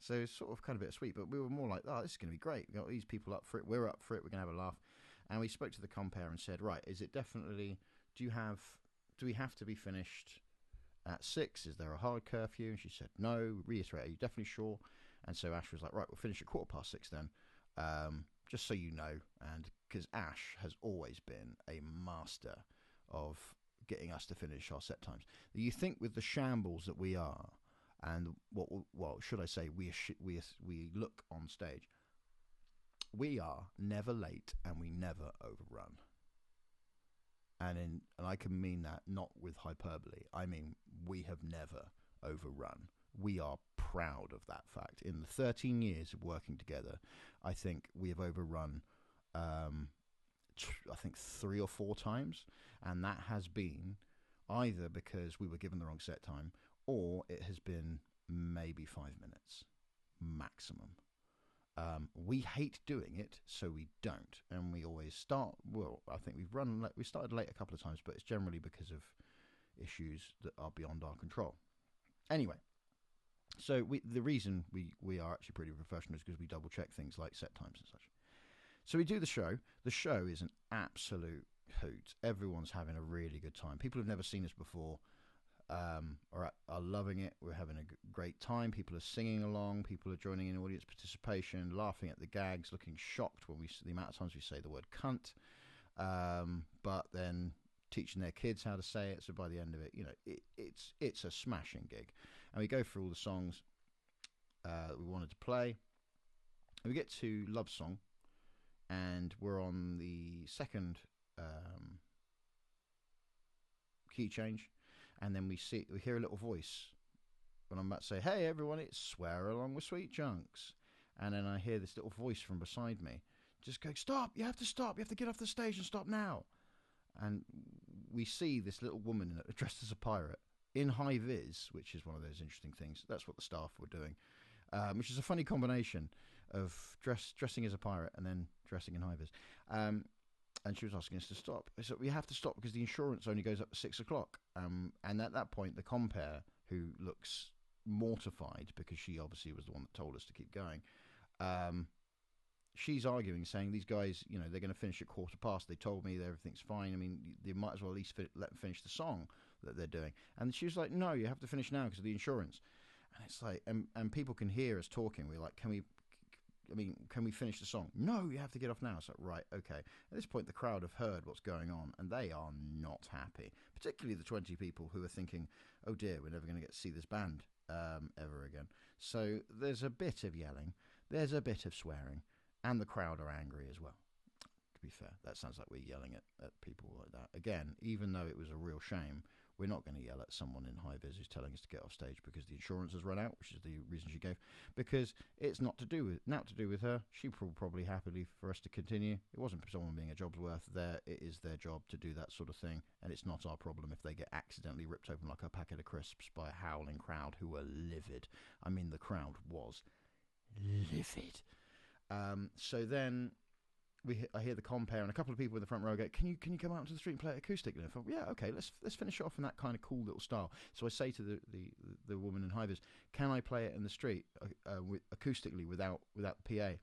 So it's sort of kind of bittersweet, but we were more like, oh, this is going to be great. We've got these people up for it. We're up for it. We're going to have a laugh. And we spoke to the compere and said, right, is it definitely, do we have to be finished at 6? Is there a hard curfew? And she said, no. Reiterate, are you definitely sure? And so Ash was like, right, we'll finish at 6:15 then, just so you know. And because Ash has always been a master of getting us to finish our set times. You think with the shambles that we are, and what should I say, we look on stage, we are never late and we never overrun. And I can mean that not with hyperbole. I mean, we have never overrun. We are proud of that fact. In the 13 years of working together, I think we have overrun, I think 3 or 4 times. And that has been either because we were given the wrong set time, or it has been maybe 5 minutes maximum. We hate doing it, so we don't, and we always start. Well, I think we started late a couple of times, but it's generally because of issues that are beyond our control. Anyway, so the reason we are actually pretty professional is because we double check things like set times and such. So we do the show. The show is an absolute hoot. Everyone's having a really good time. People who've never seen us before are loving it. We're having a great time. People are singing along. People are joining in audience participation, laughing at the gags, looking shocked when the amount of times we say the word cunt, but then teaching their kids how to say it. So by the end of it, it's a smashing gig. And we go through all the songs that we wanted to play. And we get to Love Song, and we're on the second key change. And then we hear a little voice when I'm about to say, "Hey everyone, it's Swear Along with Sweetchunks." And then I hear this little voice from beside me just going, "Stop, you have to stop, you have to get off the stage and stop now." And we see this little woman dressed as a pirate in high vis, which is one of those interesting things. That's what the staff were doing, which is a funny combination of dressing as a pirate and then dressing in high vis. And she was asking us to stop. So we have to stop because the insurance only goes up to 6 o'clock. And at that point, the compere, who looks mortified because she obviously was the one that told us to keep going, she's arguing, saying these guys, they're going to finish at 15:15. They told me that everything's fine. I mean, they might as well at least let them finish the song that they're doing. And she was like, "No, you have to finish now because of the insurance." And it's like, and people can hear us talking. We're like, can we finish the song? "No, you have to get off now." It's like, right, okay. At this point, the crowd have heard what's going on, and they are not happy. Particularly the 20 people who are thinking, "Oh dear, we're never going to get to see this band ever again." So there's a bit of yelling, there's a bit of swearing, and the crowd are angry as well. To be fair, that sounds like we're yelling at people like that. Again, even though it was a real shame, we're not going to yell at someone in high vis who's telling us to get off stage because the insurance has run out, which is the reason she gave. Because it's not to do with her. She probably happily for us to continue. It wasn't for someone being a job's worth there. It is their job to do that sort of thing, and it's not our problem if they get accidentally ripped open like a packet of crisps by a howling crowd who were livid. I mean, the crowd was livid. So then I hear the compere, and a couple of people in the front row go, "Can you come out into the street and play it acoustic?" And I thought, yeah, okay, let's finish it off in that kind of cool little style. So I say to the woman in high vis, "Can I play it in the street acoustically without the PA?"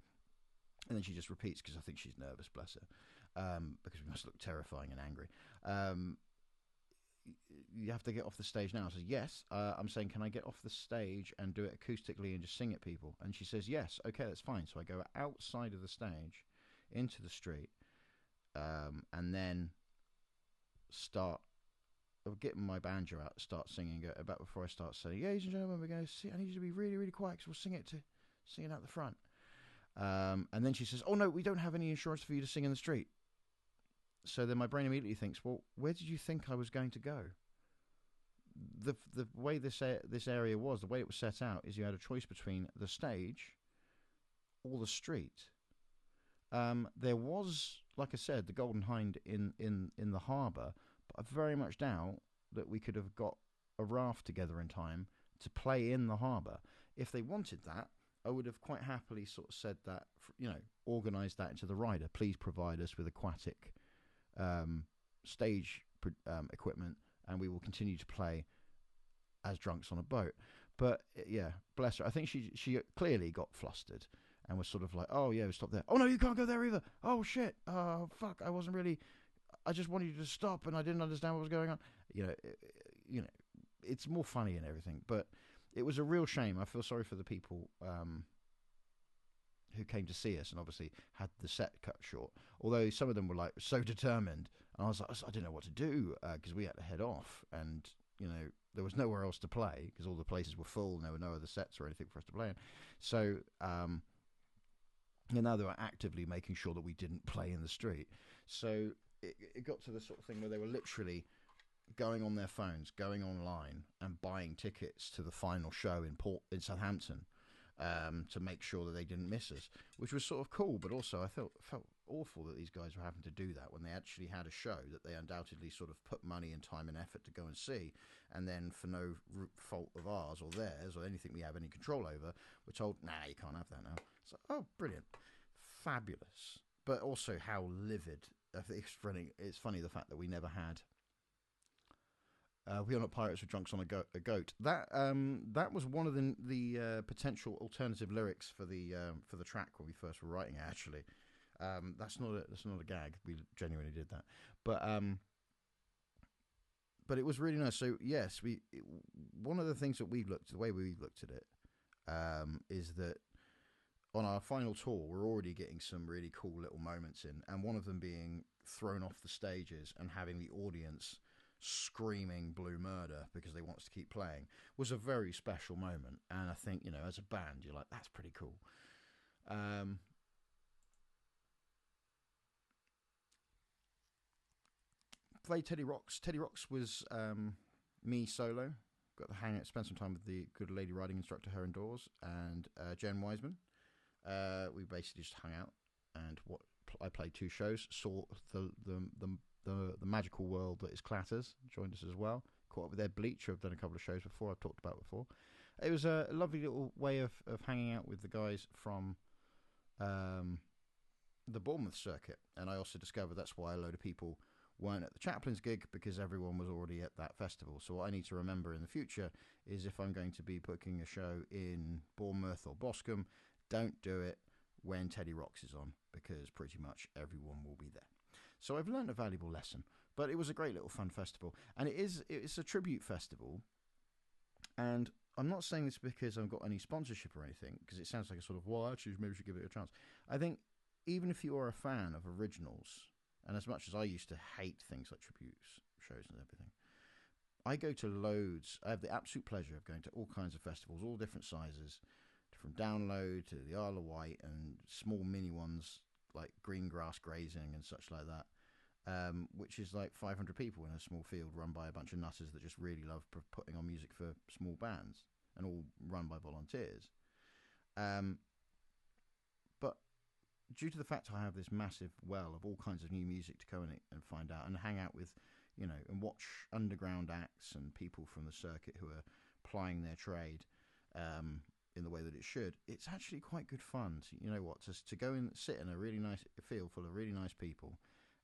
And then she just repeats, because I think she's nervous, bless her, because we must look terrifying and angry. "You have to get off the stage now." I said, "Yes." I'm saying, "Can I get off the stage and do it acoustically and just sing at people?" And she says, "Yes." Okay, that's fine. So I go outside of the stage into the street, and then start getting my banjo out, start singing. About before I start saying, "Ladies and gentlemen, we're going to sing. I need you to be really, really quiet because we'll sing it out the front." And then she says, "Oh no, we don't have any insurance for you to sing in the street." So then my brain immediately thinks, well, where did you think I was going to go? The way this area was, the way it was set out, is you had a choice between the stage or the street. There was, like I said, the Golden Hind in the harbour, but I very much doubt that we could have got a raft together in time to play in the harbour. If they wanted that, I would have quite happily sort of said that, organised that into the rider. Please provide us with aquatic stage equipment, and we will continue to play as drunks on a boat. But yeah, bless her. I think she clearly got flustered and was sort of like, "Oh yeah, stop there. Oh no, you can't go there either. Oh shit. Oh fuck. I just wanted you to stop, and I didn't understand what was going on." It's more funny and everything, but it was a real shame. I feel sorry for the people who came to see us and obviously had the set cut short. Although some of them were like so determined, and I was like, I didn't know what to do because we had to head off, and you know there was nowhere else to play because all the places were full and there were no other sets or anything for us to play in. So and now they were actively making sure that we didn't play in the street. So it got to the sort of thing where they were literally going on their phones, going online and buying tickets to the final show in Southampton to make sure that they didn't miss us, which was sort of cool, but also I felt awful that these guys were having to do that when they actually had a show that they undoubtedly sort of put money and time and effort to go and see, and then for no fault of ours or theirs or anything we have any control over, we're told, nah, you can't have that now. So, oh, brilliant. Fabulous. But also how livid. I think it's funny the fact that we never had We Are Not Pirates with Drunks on a Goat. That was one of the potential alternative lyrics for the track when we first were writing it, actually. That's not a gag. We genuinely did that. But it was really nice. So yes, one of the things that the way we looked at it, is that on our final tour, we're already getting some really cool little moments in, and one of them being thrown off the stages and having the audience screaming Blue Murder because they want us to keep playing was a very special moment. And I think, you know, as a band, you're like, that's pretty cool. Played Teddy Rocks. Teddy Rocks was me solo. Got to hang out, spend some time with the good lady riding instructor, her indoors, and Jen Wiseman. We basically just hung out, and I played 2 shows. Saw the magical world that is Clatters. Joined us as well. Caught up with Ed Bleach, who I've done a couple of shows before. I've talked about before. It was a lovely little way of hanging out with the guys from the Bournemouth circuit, and I also discovered that's why a load of people weren't at the Chaplin's gig, because everyone was already at that festival. So what I need to remember in the future is if I'm going to be booking a show in Bournemouth or Boscombe, don't do it when Teddy Rocks is on, because pretty much everyone will be there. So I've learned a valuable lesson, but it was a great little fun festival, and it's a tribute festival. And I'm not saying this because I've got any sponsorship or anything, because it sounds like a sort of, well, actually, maybe we should give it a chance. I think even if you are a fan of originals, and as much as I used to hate things like tributes shows and everything, I go to loads. I have the absolute pleasure of going to all kinds of festivals, all different sizes, from Download to the Isle of Wight and small mini ones like Greengrass Grazing and such like that, which is like 500 people in a small field run by a bunch of nutters that just really love putting on music for small bands, and all run by volunteers. But due to the fact I have this massive well of all kinds of new music to go and find out and hang out with, you know, and watch underground acts and people from the circuit who are plying their trade in the way that it should, it's actually quite good fun. You know what, to go and sit in a really nice field full of really nice people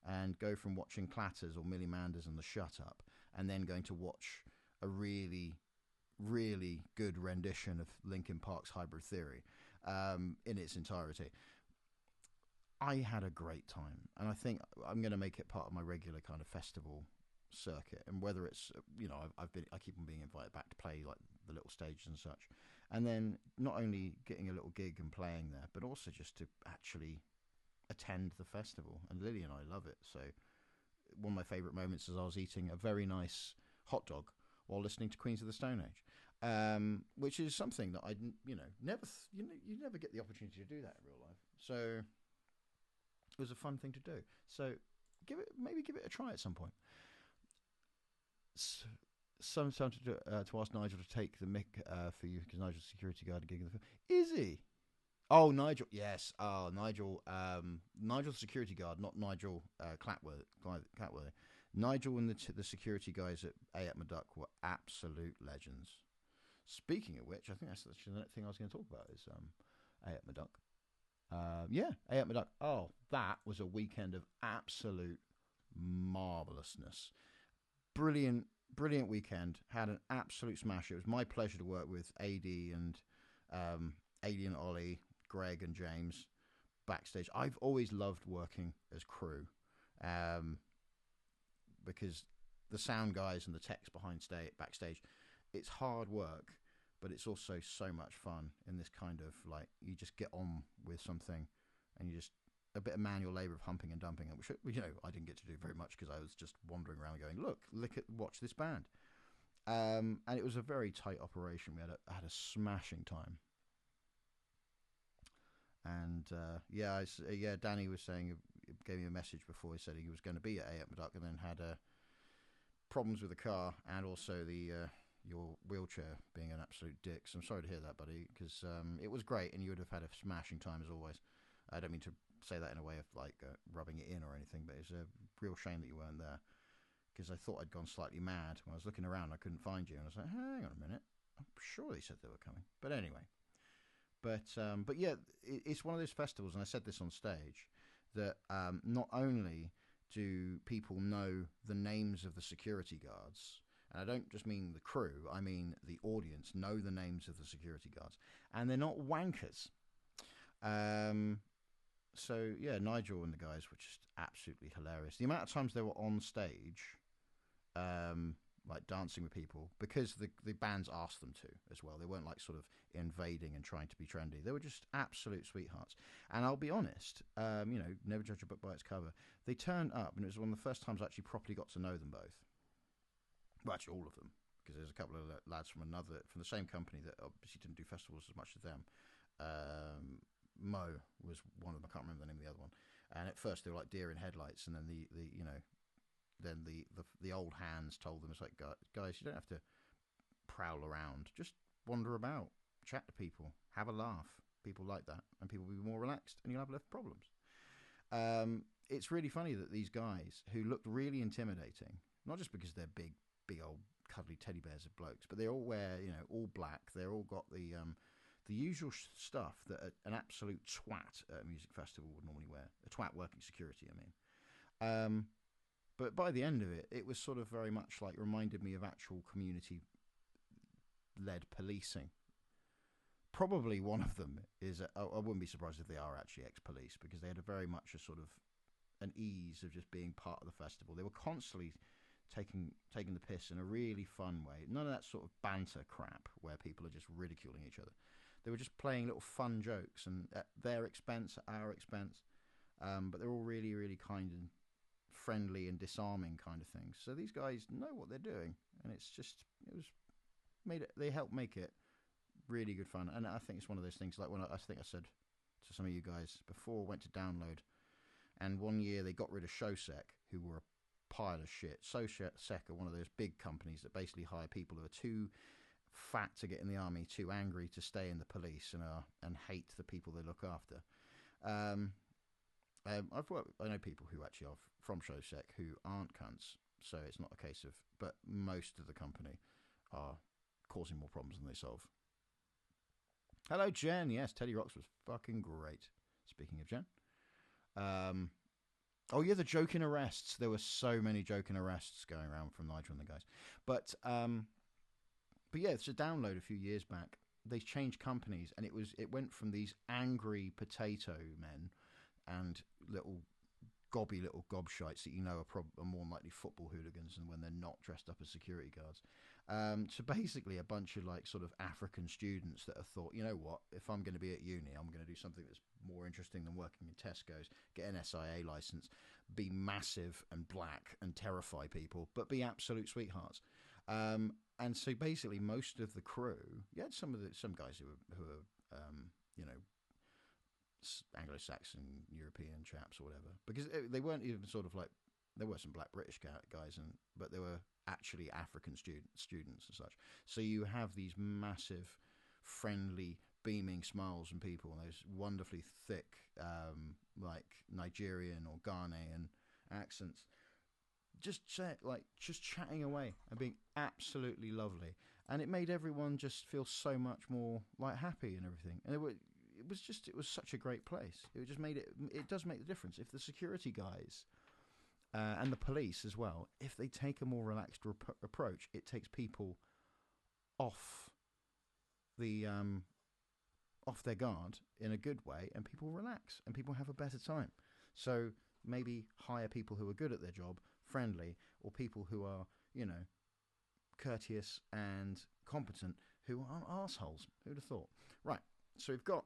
and go from watching Clatters or Millie Manders and the Shut Up and then going to watch a really, really good rendition of Linkin Park's Hybrid Theory in its entirety. I had a great time, and I think I'm going to make it part of my regular kind of festival circuit. And whether it's, you know, I keep on being invited back to play like the little stages and such, and then not only getting a little gig and playing there, but also just to actually attend the festival. And Lily and I love it. So one of my favourite moments is I was eating a very nice hot dog while listening to Queens of the Stone Age, which is something that I, you know, you never get the opportunity to do that in real life. So it was a fun thing to do. So maybe give it a try at some point. Sometime to ask Nigel to take the mic for you, because Nigel's security guard gig in the film. Is he? Oh, Nigel. Yes. Oh, Nigel. Nigel's security guard, not Nigel Clatworthy. Nigel and the security guys at A at Maduck were absolute legends. Speaking of which, I think that's the next thing I was going to talk about is A at Maduck. Yeah, A at Maduck. Oh, that was a weekend of absolute marvellousness. Brilliant weekend. Had an absolute smash. It was my pleasure to work with AD and Ollie, Greg and James backstage. I've always loved working as crew, because the sound guys and the techs backstage, it's hard work, but it's also so much fun in this kind of like, you just get on with something, and you just, a bit of manual labour of humping and dumping, which, you know, I didn't get to do very much because I was just wandering around going, watch this band. And it was a very tight operation. We had a smashing time. And Danny was saying, gave me a message before. He said he was going to be at AUBREY and then had problems with the car, and also your wheelchair being an absolute dick. So I'm sorry to hear that, buddy, because it was great, and you would have had a smashing time as always. I don't mean to say that in a way of like rubbing it in or anything, but it's a real shame that you weren't there, because I thought I'd gone slightly mad when I was looking around. I couldn't find you, and I was like, hang on a minute, I'm sure they said they were coming. But anyway, but yeah, it's one of those festivals, and I said this on stage, that not only do people know the names of the security guards, and I don't just mean the crew, I mean the audience know the names of the security guards, and they're not wankers. So yeah, Nigel and the guys were just absolutely hilarious. The amount of times they were on stage, like dancing with people, because the bands asked them to as well. They weren't like sort of invading and trying to be trendy. They were just absolute sweethearts. And I'll be honest, you know, never judge a book by its cover. They turned up, and it was one of the first times I actually properly got to know them both. Well, actually all of them, because there's a couple of lads from the same company that obviously didn't do festivals as much as them. Mo was one of them. I can't remember the name of the other one. And at first they were like deer in headlights, and then the old hands told them, it's like, guys, you don't have to prowl around. Just wander about, chat to people, have a laugh. People like that, and people will be more relaxed, and you'll have less problems. It's really funny that these guys who looked really intimidating, not just because they're big old cuddly teddy bears of blokes, but they all wear, you know, all black. They're all got the usual stuff that an absolute twat at a music festival would normally wear. A twat working security, I mean. But by the end of it, it was sort of very much like, reminded me of actual community-led policing. Probably one of them is, I wouldn't be surprised if they are actually ex-police, because they had very much a sort of an ease of just being part of the festival. They were constantly taking the piss in a really fun way. None of that sort of banter crap where people are just ridiculing each other. They were just playing little fun jokes, and at their expense, at our expense. But they're all really, really kind and friendly and disarming kind of things. So these guys know what they're doing, and they helped make it really good fun. And I think it's one of those things, like when I think I said to some of you guys before, went to download, and one year they got rid of SOSEC, who were a pile of shit. SOSEC are one of those big companies that basically hire people who are too fat to get in the army, too angry to stay in the police, and hate the people they look after. I know people who actually are from SOSEC who aren't cunts, so it's not a case of, but most of the company are causing more problems than they solve. Hello, Jen. Yes, Teddy Rocks was fucking great. Speaking of Jen. Oh yeah, the joking arrests. There were so many joking arrests going around from Nigel and the guys. But yeah, it's a download a few years back. They changed companies, and it went from these angry potato men and little gobshites that you know are more likely football hooligans than when they're not dressed up as security guards, to basically a bunch of like sort of African students that have thought, you know what, if I'm going to be at uni, I'm going to do something that's more interesting than working in Tesco's, get an SIA license, be massive and black and terrify people, but be absolute sweethearts. And so basically most of the crew, you had some guys who are you know, Anglo-Saxon European chaps or whatever, because they weren't even sort of like, there were some black British guys, but they were actually African students and such. So you have these massive, friendly, beaming smiles from people, and those wonderfully thick, like Nigerian or Ghanaian accents, just chatting away and being absolutely lovely, and it made everyone just feel so much more like happy and everything. And it was such a great place. It just made it does make the difference if the security guys and the police as well, if they take a more relaxed approach, it takes people off their guard in a good way, and people relax and people have a better time. So maybe hire people who are good at their job, friendly, or people who are, you know, courteous and competent, who aren't arseholes. Who'd have thought? Right, so we've got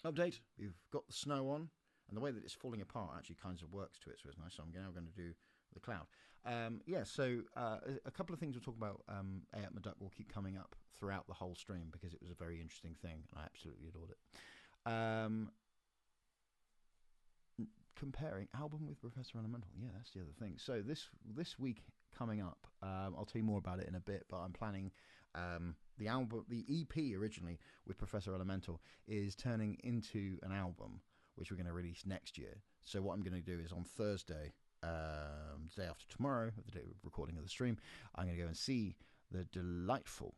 update, we've got the snow on, and the way that it's falling apart actually kind of works to it, so it's nice. So I'm now going to do the cloud. A couple of things we'll talk about. A Up My Duck will keep coming up throughout the whole stream because it was a very interesting thing, and I absolutely adored it. Comparing album with Professor Elemental, yeah, that's the other thing. So this week coming up, I'll tell you more about it in a bit, but I'm planning the album, the EP originally with Professor Elemental is turning into an album which we're going to release next year. So what I'm going to do is on Thursday, day after tomorrow, the day of recording of the stream, I'm going to go and see the delightful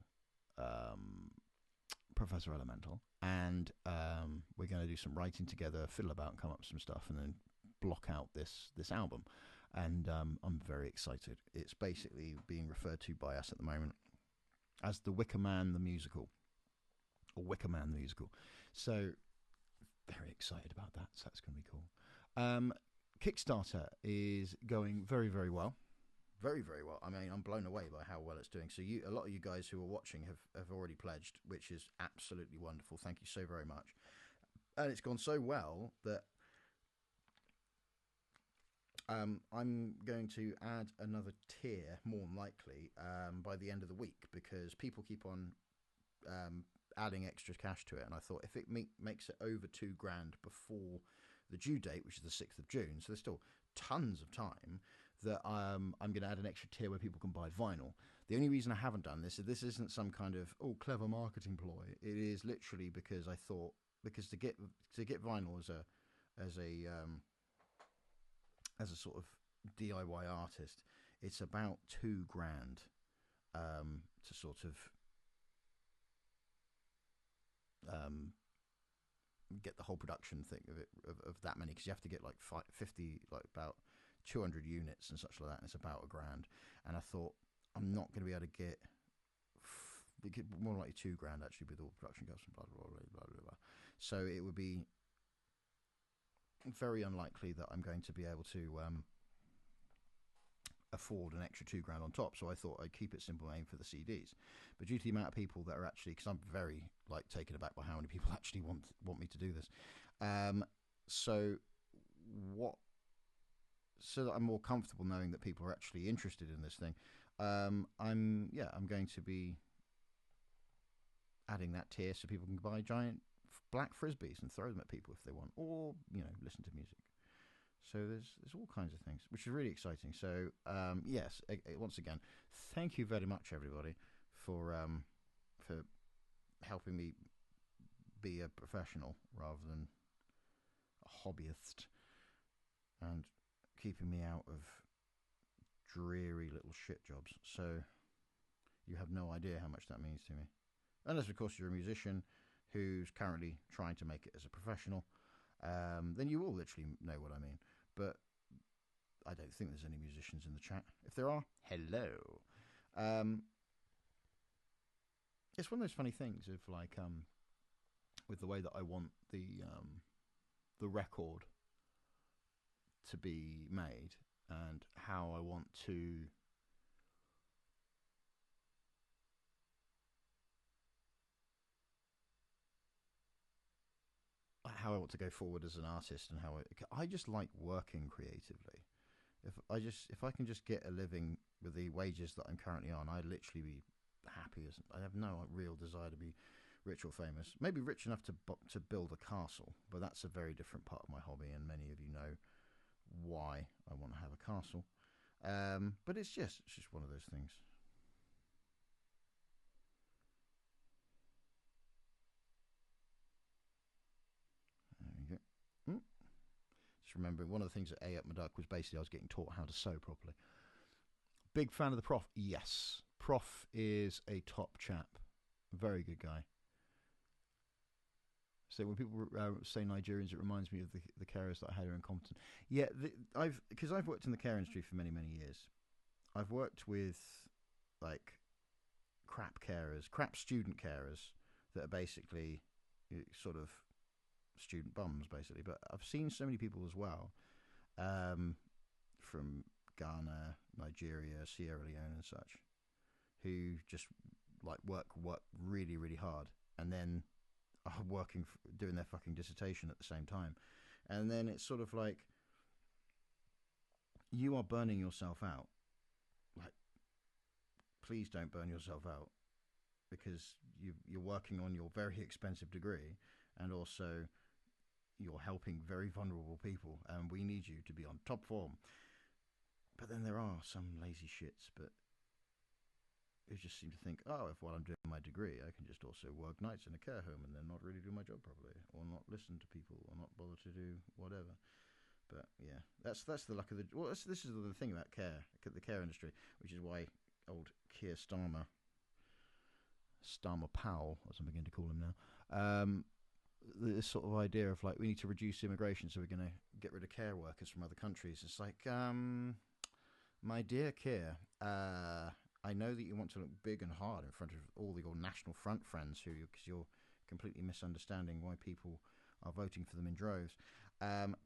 Professor Elemental, and we're going to do some writing together, fiddle about, and come up with some stuff, and then block out this album. And I'm very excited. It's basically being referred to by us at the moment as the Wicker Man the Musical, or Wicker Man the Musical. So very excited about that. So that's going to be cool. Kickstarter is going very, very well. Very, very well. I mean, I'm blown away by how well it's doing. So a lot of you guys who are watching have already pledged, which is absolutely wonderful. Thank you so very much. And it's gone so well that I'm going to add another tier, more than likely, by the end of the week, because people keep on adding extra cash to it. And I thought if it makes it over $2,000 before the due date, which is the 6th of June, so there's still tons of time, that I'm going to add an extra tier where people can buy vinyl. The only reason I haven't done this is this isn't some kind of clever marketing ploy. It is literally because I thought, because to get vinyl as a sort of DIY artist, it's about $2,000 to sort of get the whole production thing of that many, because you have to get like 50, like about 200 units and such like that, and it's about $1,000. And I thought, I'm not going to be able to get more like $2,000 actually with all production costs and blah blah blah blah blah blah. So it would be very unlikely that I'm going to be able to afford an extra $2,000 on top. So I thought I'd keep it simple, aim for the CDs. But due to the amount of people that are actually, because I'm very taken aback by how many people actually want me to do this, so that I'm more comfortable knowing that people are actually interested in this thing, I'm going to be adding that tier so people can buy giant black frisbees and throw them at people if they want, or listen to music. So there's all kinds of things, which is really exciting. So yes, once again, thank you very much, everybody, for helping me be a professional rather than a hobbyist, and keeping me out of dreary little shit jobs. So you have no idea how much that means to me. Unless, of course, you're a musician who's currently trying to make it as a professional, then you will literally know what I mean. But I don't think there's any musicians in the chat. If there are, hello. It's one of those funny things of with the way that I want the record to be made, and how I want to go forward as an artist, and how I just like working creatively. If I can just get a living with the wages that I'm currently on, I'd literally be happy. I have no real desire to be rich or famous. Maybe rich enough to build a castle, but that's a very different part of my hobby, and many of you know why I want to have a castle. But it's just one of those things. There we go. Just remember, one of the things at A Up My Duck was basically I was getting taught how to sew properly. Big fan of the Prof. Yes, Prof is a top chap, very good guy. So when people say Nigerians, it reminds me of the carers that I had here in Compton. Yeah, because I've worked in the care industry for many, many years. I've worked with crap carers, crap student carers that are basically sort of student bums, basically. But I've seen so many people as well from Ghana, Nigeria, Sierra Leone and such, who just like work really, really hard, and then are doing their fucking dissertation at the same time. And then it's sort of like you are burning yourself out. Like, please don't burn yourself out, because you're working on your very expensive degree, and also you're helping very vulnerable people, and we need you to be on top form. But then there are some lazy shits, but who just seem to think, oh, if while I'm doing my degree, I can just also work nights in a care home and then not really do my job properly, or not listen to people, or not bother to do whatever. But yeah, that's the luck of the. Well, this is the thing about the care industry, which is why old Keir Starmer Powell, as I'm beginning to call him now, this sort of idea of like, we need to reduce immigration, so we're going to get rid of care workers from other countries. It's like, my dear Keir, I know that you want to look big and hard in front of all your National Front friends, because you're completely misunderstanding why people are voting for them in droves.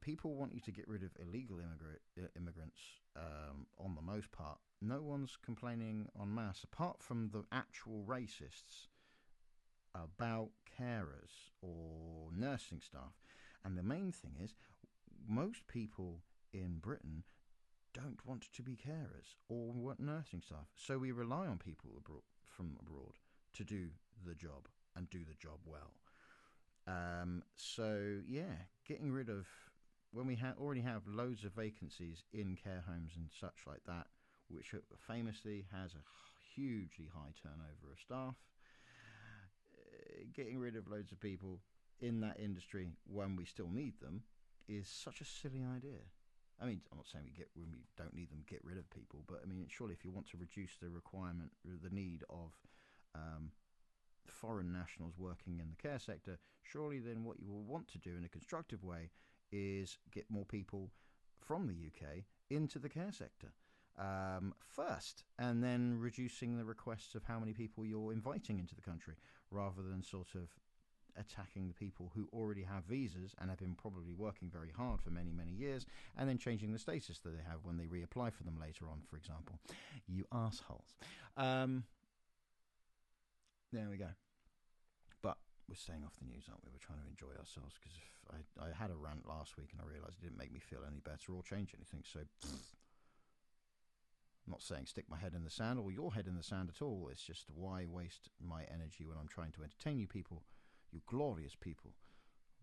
People want you to get rid of illegal immigrants on the most part. No one's complaining en masse, apart from the actual racists, about carers or nursing staff. And the main thing is, most people in Britain don't want to be carers or nursing staff, so we rely on people from abroad to do the job, and do the job well. So yeah, getting rid of, when we already have loads of vacancies in care homes and such like that, which famously has a hugely high turnover of staff, getting rid of loads of people in that industry when we still need them is such a silly idea. I mean, I'm not saying when we don't need them, get rid of people, but I mean, surely if you want to reduce the requirement, the need of foreign nationals working in the care sector, surely then what you will want to do in a constructive way is get more people from the UK into the care sector first, and then reducing the requests of how many people you're inviting into the country, rather than sort of attacking the people who already have visas and have been probably working very hard for many, many years, and then changing the status that they have when they reapply for them later on, for example. You assholes. There we go. But we're staying off the news, aren't we? We're trying to enjoy ourselves, because I had a rant last week and I realised it didn't make me feel any better or change anything, so I'm not saying stick my head in the sand, or your head in the sand at all. It's just, why waste my energy when I'm trying to entertain you people, you glorious people,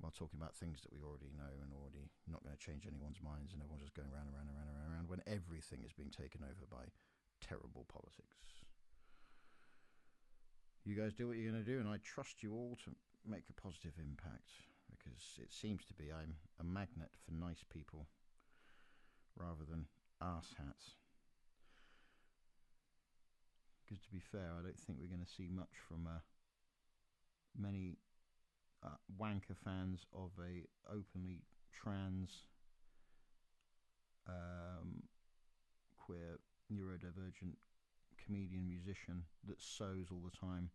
while talking about things that we already know and already not going to change anyone's minds, and everyone's just going round and round and round and round, when everything is being taken over by terrible politics. You guys do what you're going to do, and I trust you all to make a positive impact, because it seems to be I'm a magnet for nice people rather than arse-hats. Because to be fair, I don't think we're going to see much from many wanker fans of a openly trans, queer, neurodivergent comedian musician that sews all the time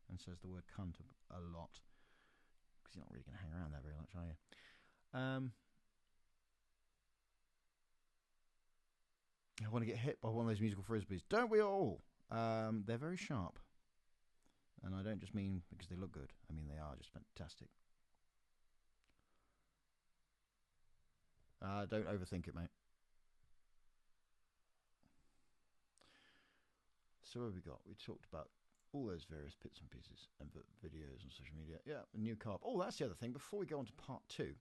and says the word cunt a lot, because you're not really going to hang around that very much, are you? I want to get hit by one of those musical frisbees, don't we all? They're very sharp, and I don't just mean because they look good. I mean, they are just fantastic. Don't overthink it, mate. So what have we got? We talked about all those various bits and pieces and videos on social media. Yeah, a new carp. Oh, that's the other thing. Before we go on to part two,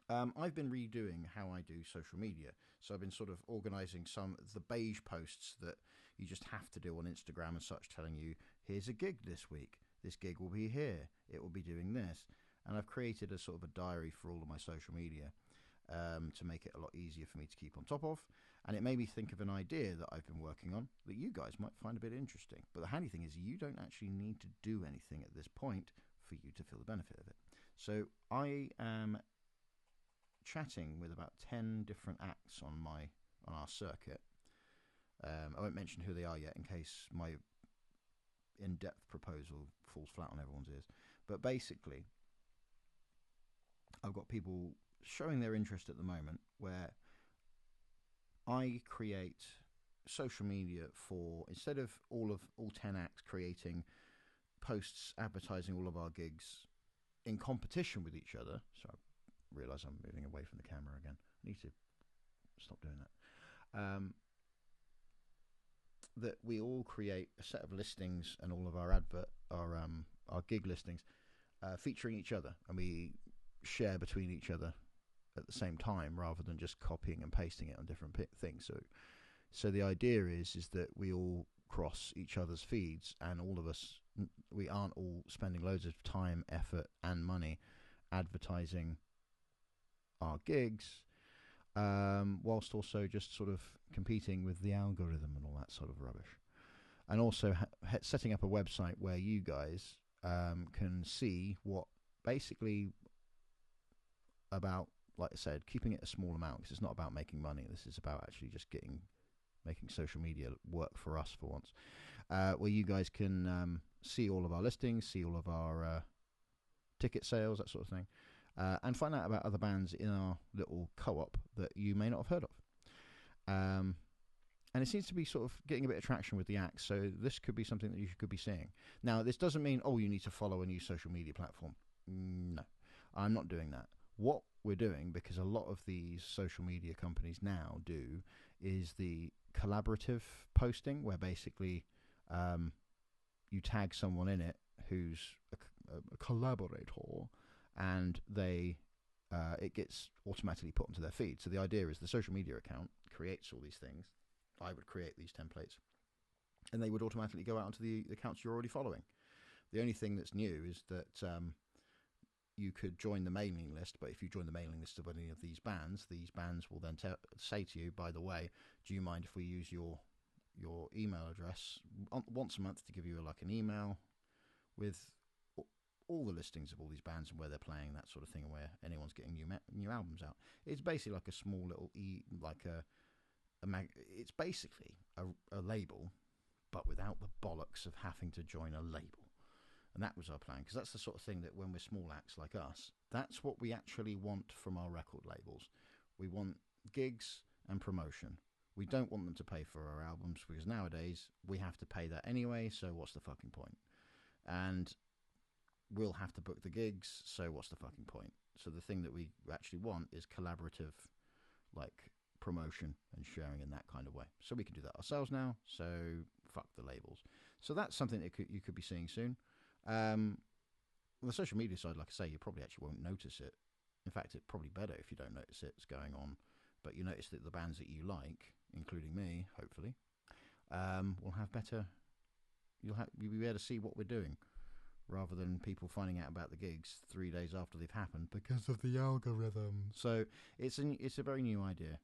I've been redoing how I do social media. So I've been sort of organising some of the beige posts that you just have to do on Instagram and such, telling you, here's a gig this week. This gig will be here. It will be doing this. And I've created a sort of a diary for all of my social media to make it a lot easier for me to keep on top of. And it made me think of an idea that I've been working on that you guys might find a bit interesting. But the handy thing is, you don't actually need to do anything at this point for you to feel the benefit of it. So I am chatting with about 10 different acts on our circuit. I won't mention who they are yet, in case my in-depth proposal falls flat on everyone's ears. But basically, I've got people showing their interest at the moment, where I create social media for, instead of all 10 acts creating posts advertising all of our gigs in competition with each other. So I realise I'm moving away from the camera again. I need to stop doing that. That we all create a set of listings and all of our gig listings featuring each other, and we share between each other at the same time rather than just copying and pasting it on different things. So the idea is that we all cross each other's feeds, and all of us, we aren't all spending loads of time, effort and money advertising our gigs, whilst also just sort of competing with the algorithm and all that sort of rubbish. And also setting up a website where you guys can see what basically about, like I said, keeping it a small amount, because it's not about making money. This is about actually just making social media work for us for once, where you guys can see all of our listings, see all of our ticket sales, that sort of thing, and find out about other bands in our little co-op that you may not have heard of. And it seems to be sort of getting a bit of traction with the acts, so this could be something that you could be seeing. Now, this doesn't mean, you need to follow a new social media platform. No, I'm not doing that. What we're doing, because a lot of these social media companies now do, is the collaborative posting, where basically you tag someone in it who's a collaborator, and it gets automatically put onto their feed. So the idea is the social media account creates all these things. I would create these templates, and they would automatically go out onto the accounts you're already following. The only thing that's new is that you could join the mailing list, but if you join the mailing list of any of these bands will then say to you, by the way, do you mind if we use your email address once a month to give you an email with all the listings of all these bands and where they're playing, that sort of thing, and where anyone's getting new albums out. It's basically like a small little it's basically a label, but without the bollocks of having to join a label. And that was our plan, because that's the sort of thing that when we're small acts like us, that's what we actually want from our record labels. We want gigs and promotion. We don't want them to pay for our albums, because nowadays we have to pay that anyway, so what's the fucking point? And we'll have to book the gigs, so what's the fucking point? So the thing that we actually want is collaborative, promotion and sharing in that kind of way. So we can do that ourselves now, so fuck the labels. So that's something that you could be seeing soon. On the social media side, like I say, you probably actually won't notice it. In fact, it's probably better if you don't notice it's going on, but you notice that the bands that you like, including me, hopefully, will have better. You'll be able to see what we're doing, rather than people finding out about the gigs 3 days after they've happened because of the algorithm. So it's a very new idea.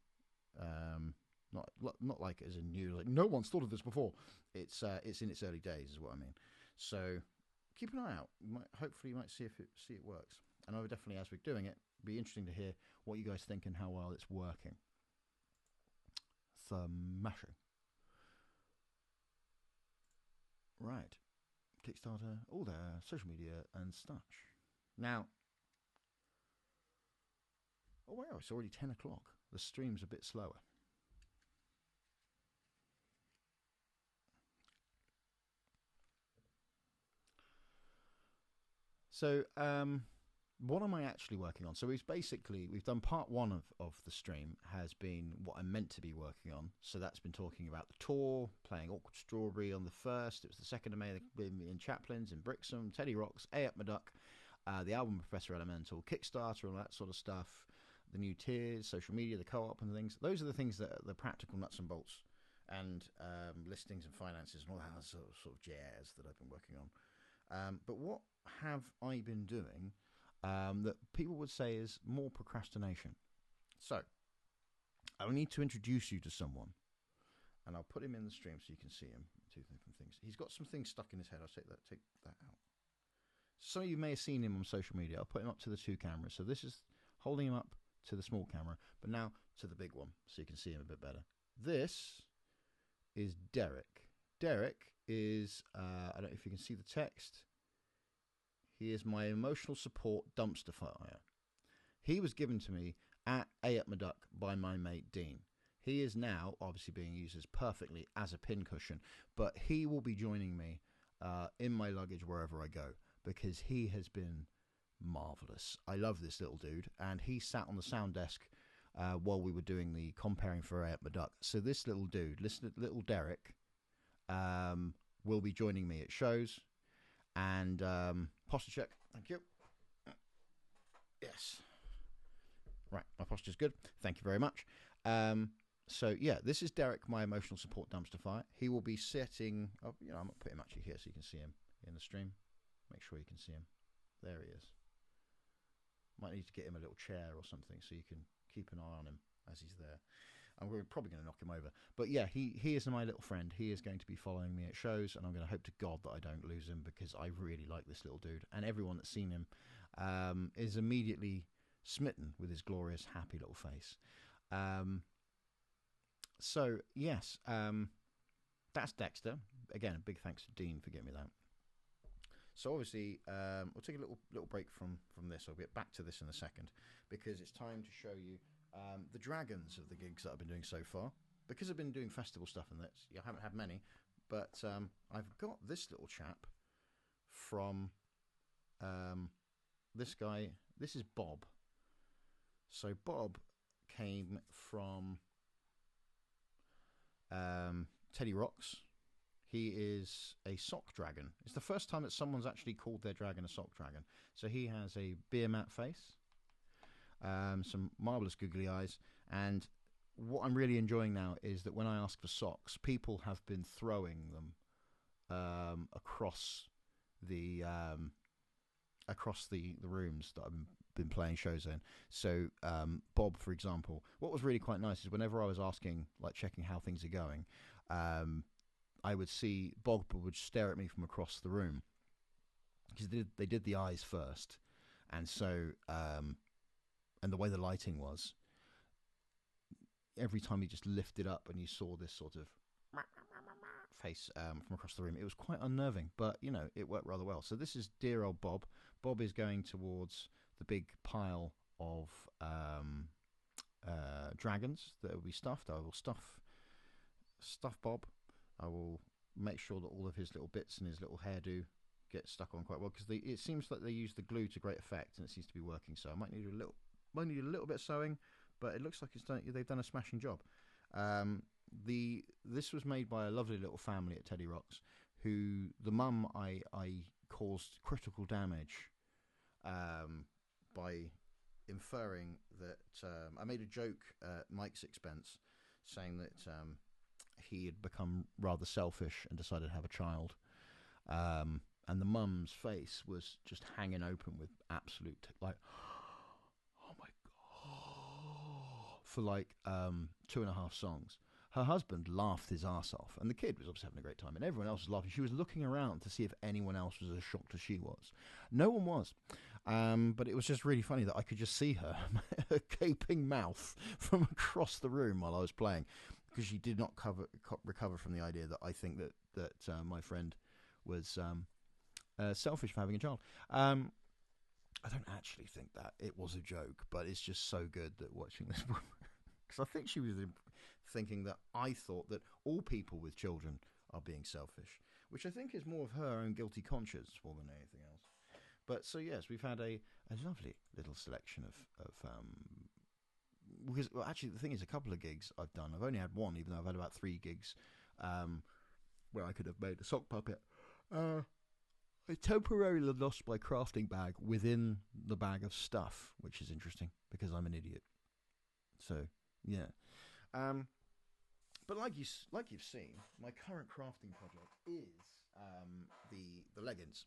Not like as a new, no one's thought of this before. It's in its early days, is what I mean. So keep an eye out. Hopefully you might see it works. And I would definitely, as we're doing it, be interesting to hear what you guys think and how well it's working. Smashing. Right. Kickstarter, all their social media and such. Now, oh wow, it's already 10 o'clock. The stream's a bit slower. So, what am I actually working on? So we've done part one of the stream has been what I'm meant to be working on. So that's been talking about the tour, playing Awkward Strawberry on the 1st. It was the 2nd of May in Chaplin's, in Brixham, Teddy Rocks, A Up My Duck, the album Professor Elemental, Kickstarter, all that sort of stuff, the new tiers, social media, the co-op and things. Those are the things that are the practical nuts and bolts, and listings and finances and all that sort of jazz that I've been working on. But what have I been doing that people would say is more procrastination? So I will need to introduce you to someone, and I'll put him in the stream so you can see him. Two different things. He's got some things stuck in his head. I'll take that out. Some of you may have seen him on social media. I'll put him up to the 2 cameras. So this is holding him up to the small camera, but now to the big one so you can see him a bit better. This is Derek. Derek is, I don't know if you can see the text. He is my emotional support dumpster fire. He was given to me at A Up My Duck by my mate Dean. He is now obviously being used as perfectly as a pincushion, but he will be joining me in my luggage wherever I go, because he has been marvellous. I love this little dude, and he sat on the sound desk while we were doing the comparing for at my duck. So this little dude, little Derek, will be joining me at shows. And posture check, thank you. Yes, right, my posture's good. Thank you very much. So yeah, this is Derek, my emotional support dumpster fire. He will be sitting. Oh, I'm gonna put him actually here so you can see him in the stream. Make sure you can see him. There he is. Might need to get him a little chair or something so you can keep an eye on him as he's there. And we're probably going to knock him over. But yeah, he is my little friend. He is going to be following me at shows, and I'm going to hope to God that I don't lose him, because I really like this little dude. And everyone that's seen him is immediately smitten with his glorious, happy little face. So, yes, that's Dexter. Again, a big thanks to Dean for getting me that. So obviously, we'll take a little break from this. I'll get back to this in a second, because it's time to show you the dragons of the gigs that I've been doing so far. Because I've been doing festival stuff and this, I haven't had many, but I've got this little chap from this guy. This is Bob. So Bob came from Teddy Rocks. He is a sock dragon. It's the first time that someone's actually called their dragon a sock dragon. So he has a beer mat face, some marvellous googly eyes, and what I'm really enjoying now is that when I ask for socks, people have been throwing them across the rooms that I've been playing shows in. So Bob, for example, what was really quite nice is whenever I was asking, like checking how things are going, I would see Bob would stare at me from across the room, because they did the eyes first, and so and the way the lighting was, every time he just lifted up and you saw this sort of face from across the room, it was quite unnerving, but you know, it worked rather well. So this is dear old Bob. Bob is going towards the big pile of dragons that will be stuffed. I will stuff Bob. I will make sure that all of his little bits and his little hairdo get stuck on quite well, because it seems like they use the glue to great effect, and it seems to be working. So I might need a little bit of sewing, but it looks like they've done a smashing job. This was made by a lovely little family at Teddy Rocks, who the mum I caused critical damage by inferring that I made a joke at Mike's expense, saying that he had become rather selfish and decided to have a child, and the mum's face was just hanging open with absolute like, oh my god, for like 2.5 songs. Her husband laughed his ass off, and the kid was obviously having a great time, and everyone else was laughing. She was looking around to see if anyone else was as shocked as she was. No one was, but it was just really funny that I could just see her gaping mouth from across the room while I was playing, because she did not recover from the idea that I think that my friend was selfish for having a child. I don't actually think that it was a joke, but it's just so good that watching this woman, because I think she was thinking that I thought that all people with children are being selfish, which I think is more of her own guilty conscience more than anything else. But so yes, we've had a lovely little selection of because, well, actually the thing is, a couple of gigs I've done, I've only had one, even though I've had about 3 gigs where I could have made a sock puppet. I temporarily lost my crafting bag within the bag of stuff, which is interesting because I'm an idiot. So yeah, but like you've seen, my current crafting project is the leggings.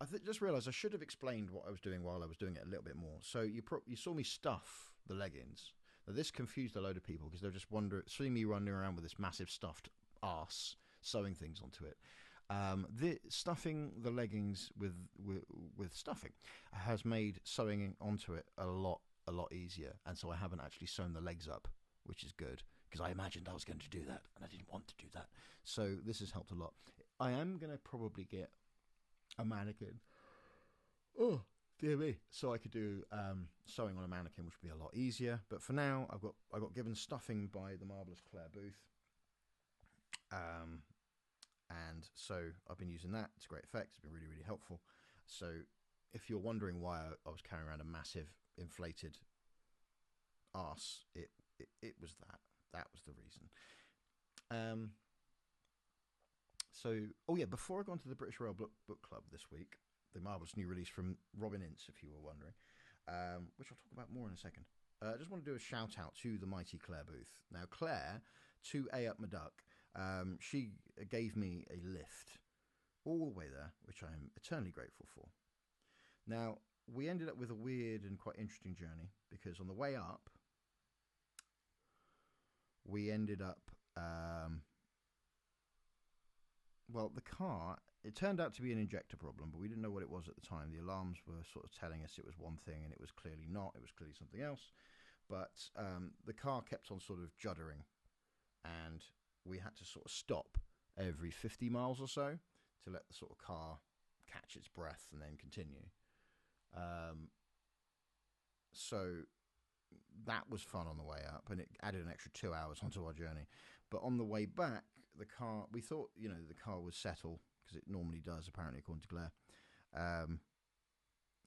I just realised I should have explained what I was doing while I was doing it a little bit more. So you saw me stuff the leggings. Now this confused a load of people because they're just seeing me running around with this massive stuffed arse sewing things onto it. Stuffing the leggings with stuffing has made sewing onto it a lot easier, and so I haven't actually sewn the legs up, which is good, because I imagined I was going to do that and I didn't want to do that. So this has helped a lot. I am going to probably get a mannequin. Oh, Dear me. So I could do sewing on a mannequin, which would be a lot easier. But for now, I got given stuffing by the marvelous Claire Booth, and so I've been using that. It's a great effect. It's been really, really helpful. So if you're wondering why I was carrying around a massive inflated arse, it was that. That was the reason. So, oh yeah, before I go on to the British Rail Book Club this week, the marvellous new release from Robin Ince, if you were wondering, which I'll talk about more in a second. I just want to do a shout out to the mighty Claire Booth. Now, Claire, to A Up My Duck, she gave me a lift all the way there, which I am eternally grateful for. Now, we ended up with a weird and quite interesting journey, because on the way up, we ended up, well, the car, it turned out to be an injector problem, but we didn't know what it was at the time. The alarms were sort of telling us it was one thing, and it was clearly not. It was clearly something else. But the car kept on sort of juddering, and we had to sort of stop every 50 miles or so to let the sort of car catch its breath and then continue. So that was fun on the way up, and it added an extra 2 hours onto our journey. But on the way back, the car, we thought, you know, the car would settle, because it normally does, apparently, according to Claire. I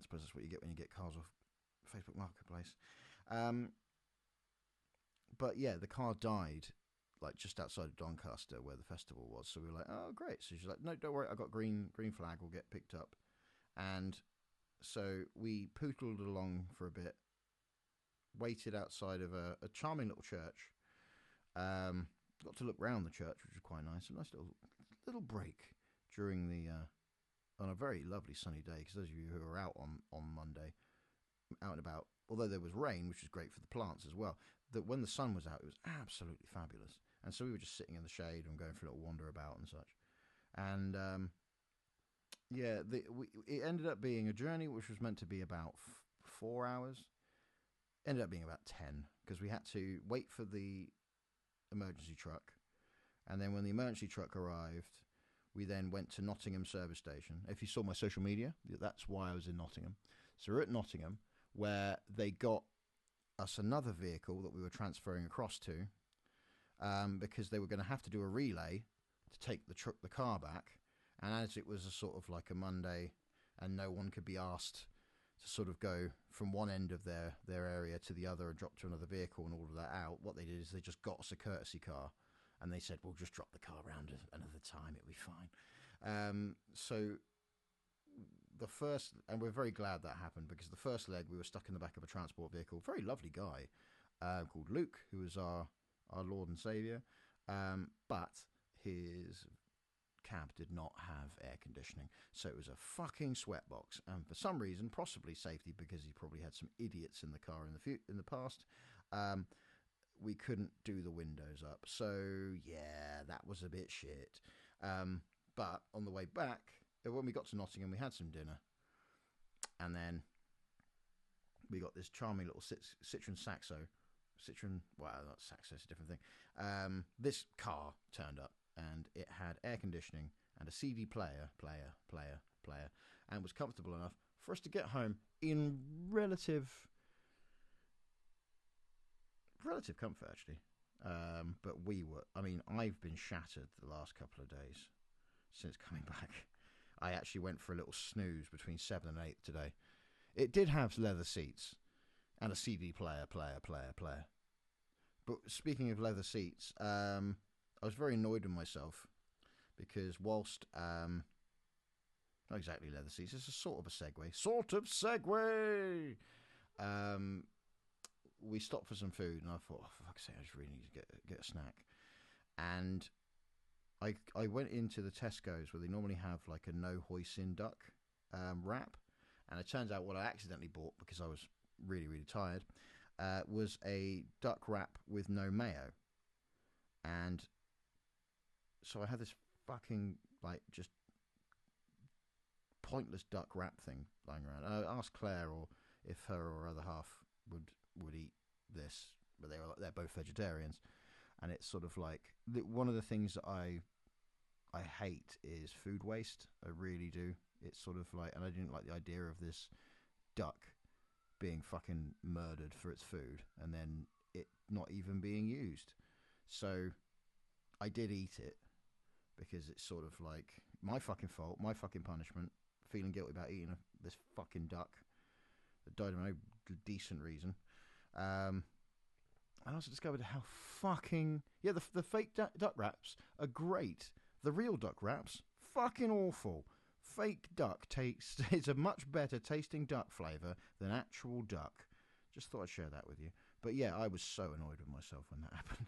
suppose that's what you get when you get cars off Facebook Marketplace. But yeah, the car died, like, just outside of Doncaster, where the festival was. So we were like, oh, great. So she's like, no, don't worry, I got green flag, will get picked up. And so we pootled along for a bit, waited outside of a charming little church. Got to look round the church, which was quite nice. A nice little break during the on a very lovely sunny day. Because those of you who were out on Monday, out and about, although there was rain, which was great for the plants as well, that when the sun was out, it was absolutely fabulous. And so we were just sitting in the shade and going for a little wander about and such. And yeah, it ended up being a journey which was meant to be about 4 hours. Ended up being about 10, because we had to wait for the emergency truck, and then when the emergency truck arrived, we then went to Nottingham service station. If you saw my social media, that's why I was in Nottingham. So we're at Nottingham, where they got us another vehicle that we were transferring across to, because they were going to have to do a relay to take the car back. And as it was a sort of like a Monday, and no one could be asked to sort of go from one end of their area to the other and drop to another vehicle and order that out, what they did is they just got us a courtesy car, and they said, we'll just drop the car around another time, it'll be fine. So the first, and we're very glad that happened, because the first leg we were stuck in the back of a transport vehicle, very lovely guy called Luke, who was our Lord and Saviour, but his cab did not have air conditioning, so it was a fucking sweatbox. And for some reason, possibly safety, because he probably had some idiots in the car in the past, we couldn't do the windows up. So yeah, that was a bit shit. But on the way back, when we got to Nottingham, we had some dinner, and then we got this charming little Citroen Saxo. Well, not Saxo, it's a different thing. This car turned up, and it had air conditioning and a CD player, and was comfortable enough for us to get home in relative comfort, actually. But I've been shattered the last couple of days since coming back. I actually went for a little snooze between 7 and 8 today. It did have leather seats and a CD player. But speaking of leather seats, I was very annoyed with myself, because whilst not exactly leather seats, it's a sort of a segue. We stopped for some food, and I thought, oh, for fuck's sake, I just really need to get a snack. And I went into the Tesco's, where they normally have like a no hoisin duck wrap, and it turns out what I accidentally bought, because I was really, really tired, was a duck wrap with no mayo. And so I had this fucking, like, just pointless duck wrap thing lying around. I asked Claire, or if her or other half would eat this, but they're both vegetarians, and it's sort of like one of the things that I hate is food waste. I really do. It's sort of like, and I didn't like the idea of this duck being fucking murdered for its food and then it not even being used. So I did eat it because it's sort of like my fucking fault, my fucking punishment, feeling guilty about eating this fucking duck that died of no decent reason. I also discovered how fucking... Yeah, the fake duck wraps are great. The real duck wraps, fucking awful. Fake duck tastes... It's a much better tasting duck flavour than actual duck. Just thought I'd share that with you. But yeah, I was so annoyed with myself when that happened.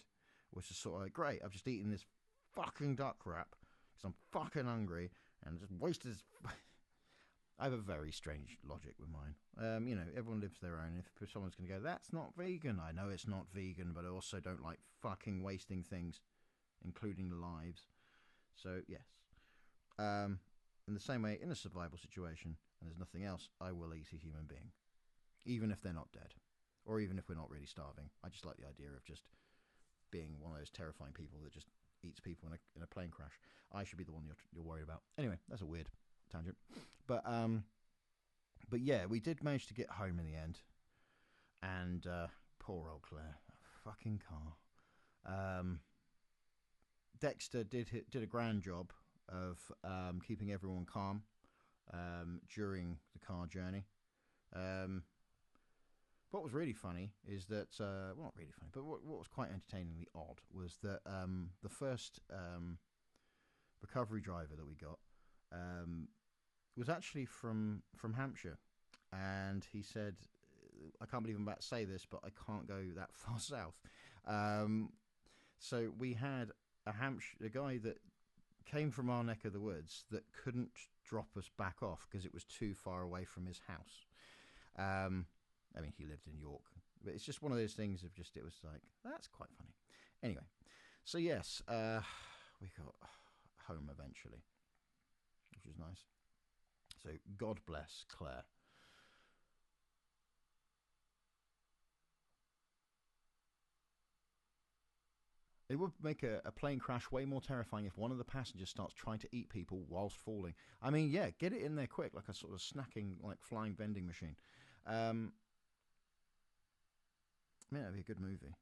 It was just sort of like, great, I've just eaten this fucking duck wrap because I'm fucking hungry and just wasted this... I have a very strange logic with mine. You know, everyone lives their own. If someone's going to go, that's not vegan. I know it's not vegan, but I also don't like fucking wasting things, including lives. So, yes. In the same way, in a survival situation, and there's nothing else, I will eat a human being. Even if they're not dead. Or even if we're not really starving. I just like the idea of just being one of those terrifying people that just eats people in a plane crash. I should be the one you're worried about. Anyway, that's a weird tangent. But yeah, we did manage to get home in the end. And poor old Claire. Fucking car. Dexter did a grand job of keeping everyone calm during the car journey. What was really funny is that, well, not really funny, but what was quite entertainingly odd was that the first recovery driver that we got was actually from Hampshire. And he said, I can't believe I'm about to say this, but I can't go that far south. So we had a guy that came from our neck of the woods that couldn't drop us back off because it was too far away from his house. I mean, he lived in York, but it's just one of those things of just, it was like, that's quite funny. Anyway, so yes, we got home eventually, which was nice. So God bless Claire. It would make a plane crash way more terrifying if one of the passengers starts trying to eat people whilst falling. I mean, yeah, get it in there quick, like a sort of snacking, like flying vending machine. I mean, it'd be a good movie.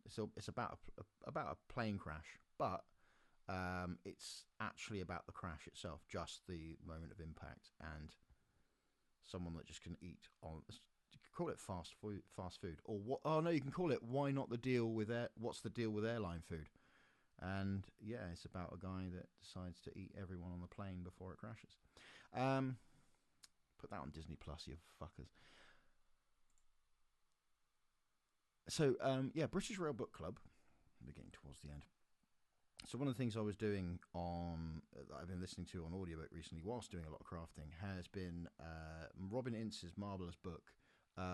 It's about a plane crash, but it's actually about the crash itself, just the moment of impact, and someone that just can eat on. You could call it fast food, or what? Oh no, you can call it why not the deal with what's the deal with airline food? And yeah, it's about a guy that decides to eat everyone on the plane before it crashes. Put that on Disney Plus, you fuckers. So, yeah, British Rail Book Club. We're getting towards the end. So one of the things I was doing that I've been listening to on audiobook recently whilst doing a lot of crafting has been Robin Ince's marvellous book,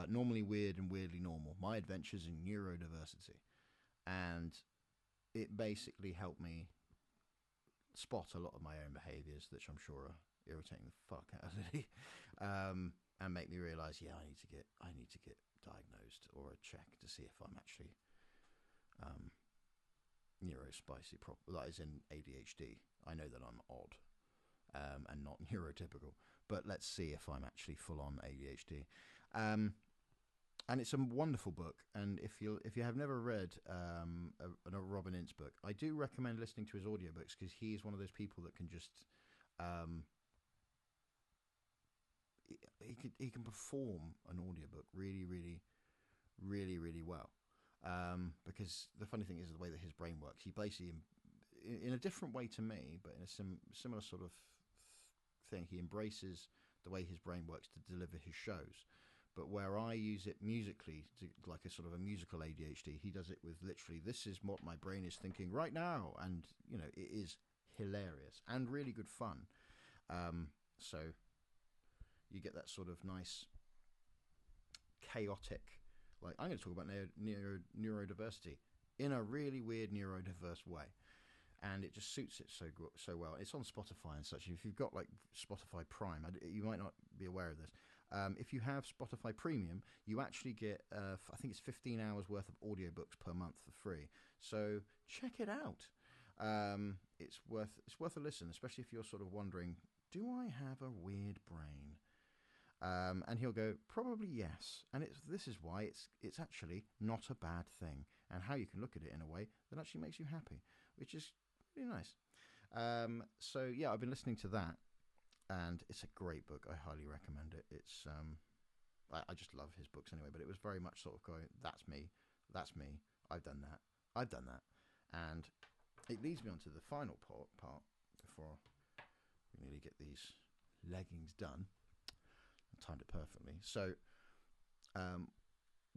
Normally Weird and Weirdly Normal, My Adventures in Neurodiversity. And it basically helped me spot a lot of my own behaviours, which I'm sure are irritating the fuck out of me, and make me realise, yeah, I need to get diagnosed or a check to see if I'm actually neurospicy, that is in ADHD. I know that I'm odd and not neurotypical, but let's see if I'm actually full on ADHD. And it's a wonderful book, and if you have never read a Robin Ince book, I do recommend listening to his audiobooks because he is one of those people that can just he can perform an audiobook really, really, really, really well. Because the funny thing is the way that his brain works. He basically, in a different way to me, but in a similar sort of thing, he embraces the way his brain works to deliver his shows. But where I use it musically, like a sort of a musical ADHD, he does it with literally, this is what my brain is thinking right now. And, you know, it is hilarious and really good fun. So you get that sort of nice, chaotic, like, I'm going to talk about neurodiversity in a really weird neurodiverse way. And it just suits it so well. It's on Spotify and such. If you've got like Spotify Prime, you might not be aware of this. If you have Spotify Premium, you actually get, I think it's 15 hours worth of audiobooks per month for free. So check it out. It's worth a listen, especially if you're sort of wondering, do I have a weird brain? And he'll go, probably yes. And this is why it's actually not a bad thing, and how you can look at it in a way that actually makes you happy, which is really nice. So yeah, I've been listening to that, and it's a great book. I highly recommend it. It's I just love his books anyway, but it was very much sort of going, that's me, I've done that, and it leads me on to the final part before we nearly get these leggings done. I timed it perfectly. So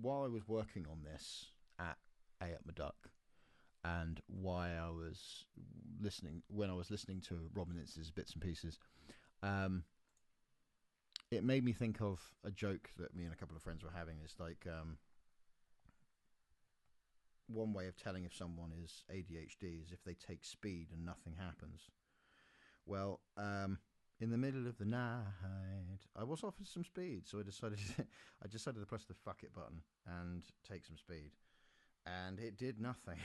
while I was working on this at A Up My Duck, and why I was when I was listening to Robin Ince's bits and pieces, it made me think of a joke that me and a couple of friends were having. It's like, one way of telling if someone is ADHD is if they take speed and nothing happens. Well, in the middle of the night, I was offered some speed, so I decided to press the fuck it button and take some speed, and it did nothing.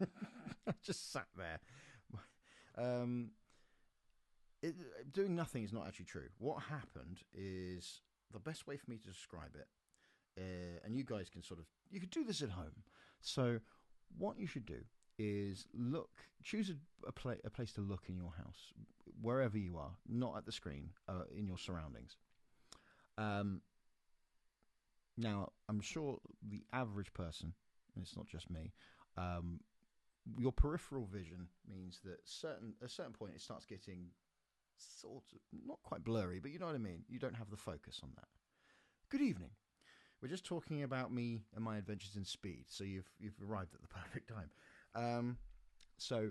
I just sat there. Doing nothing is not actually true. What happened is, the best way for me to describe it, and you guys can you could do this at home. So what you should do is choose a place to look in your house, wherever you are, not at the screen, in your surroundings. Now, I'm sure the average person, and it's not just me, your peripheral vision means that at a certain point it starts getting sort of, not quite blurry, but you know what I mean. You don't have the focus on that. Good evening. We're just talking about me and my adventures in speed, so you've arrived at the perfect time. So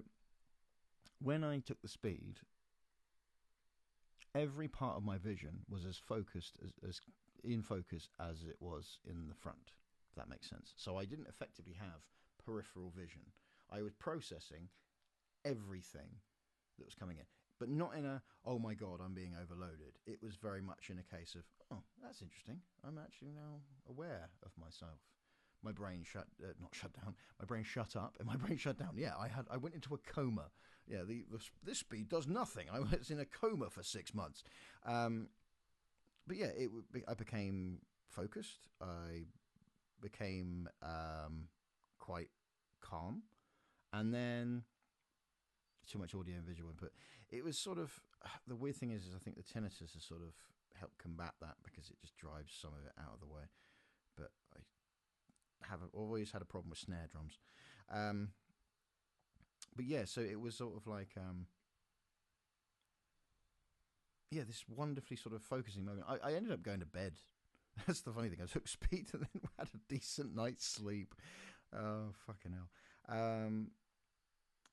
when I took the speed, every part of my vision was as focused as in focus as it was in the front, if that makes sense. So I didn't effectively have peripheral vision. I was processing everything that was coming in, but not in a, oh my God, I'm being overloaded. It was very much in a case of, oh, that's interesting. I'm actually now aware of myself. My brain not shut down. My brain shut up, and my brain shut down. Yeah, I went into a coma. Yeah, this speed does nothing. I was in a coma for 6 months. But yeah, I became focused. I became quite calm, and then too much audio and visual input. It was sort of, the weird thing is I think the tinnitus has sort of helped combat that, because it just drives some of it out of the way. But I've always had a problem with snare drums. But yeah, so it was sort of like, yeah, this wonderfully sort of focusing moment. I ended up going to bed. That's the funny thing. I took speed and then had a decent night's sleep. Oh, fucking hell.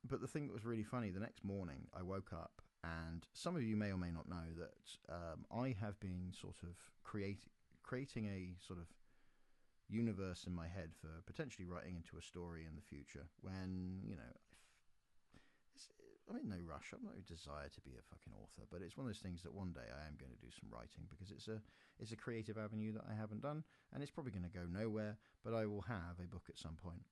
But the thing that was really funny, the next morning I woke up, and some of you may or may not know that I have been sort of creating a sort of universe in my head for potentially writing into a story in the future when, you know, I'm in no rush. I'm no desire to be a fucking author, but it's one of those things that one day I am going to do some writing, because it's a creative avenue that I haven't done, and it's probably going to go nowhere, but I will have a book at some point.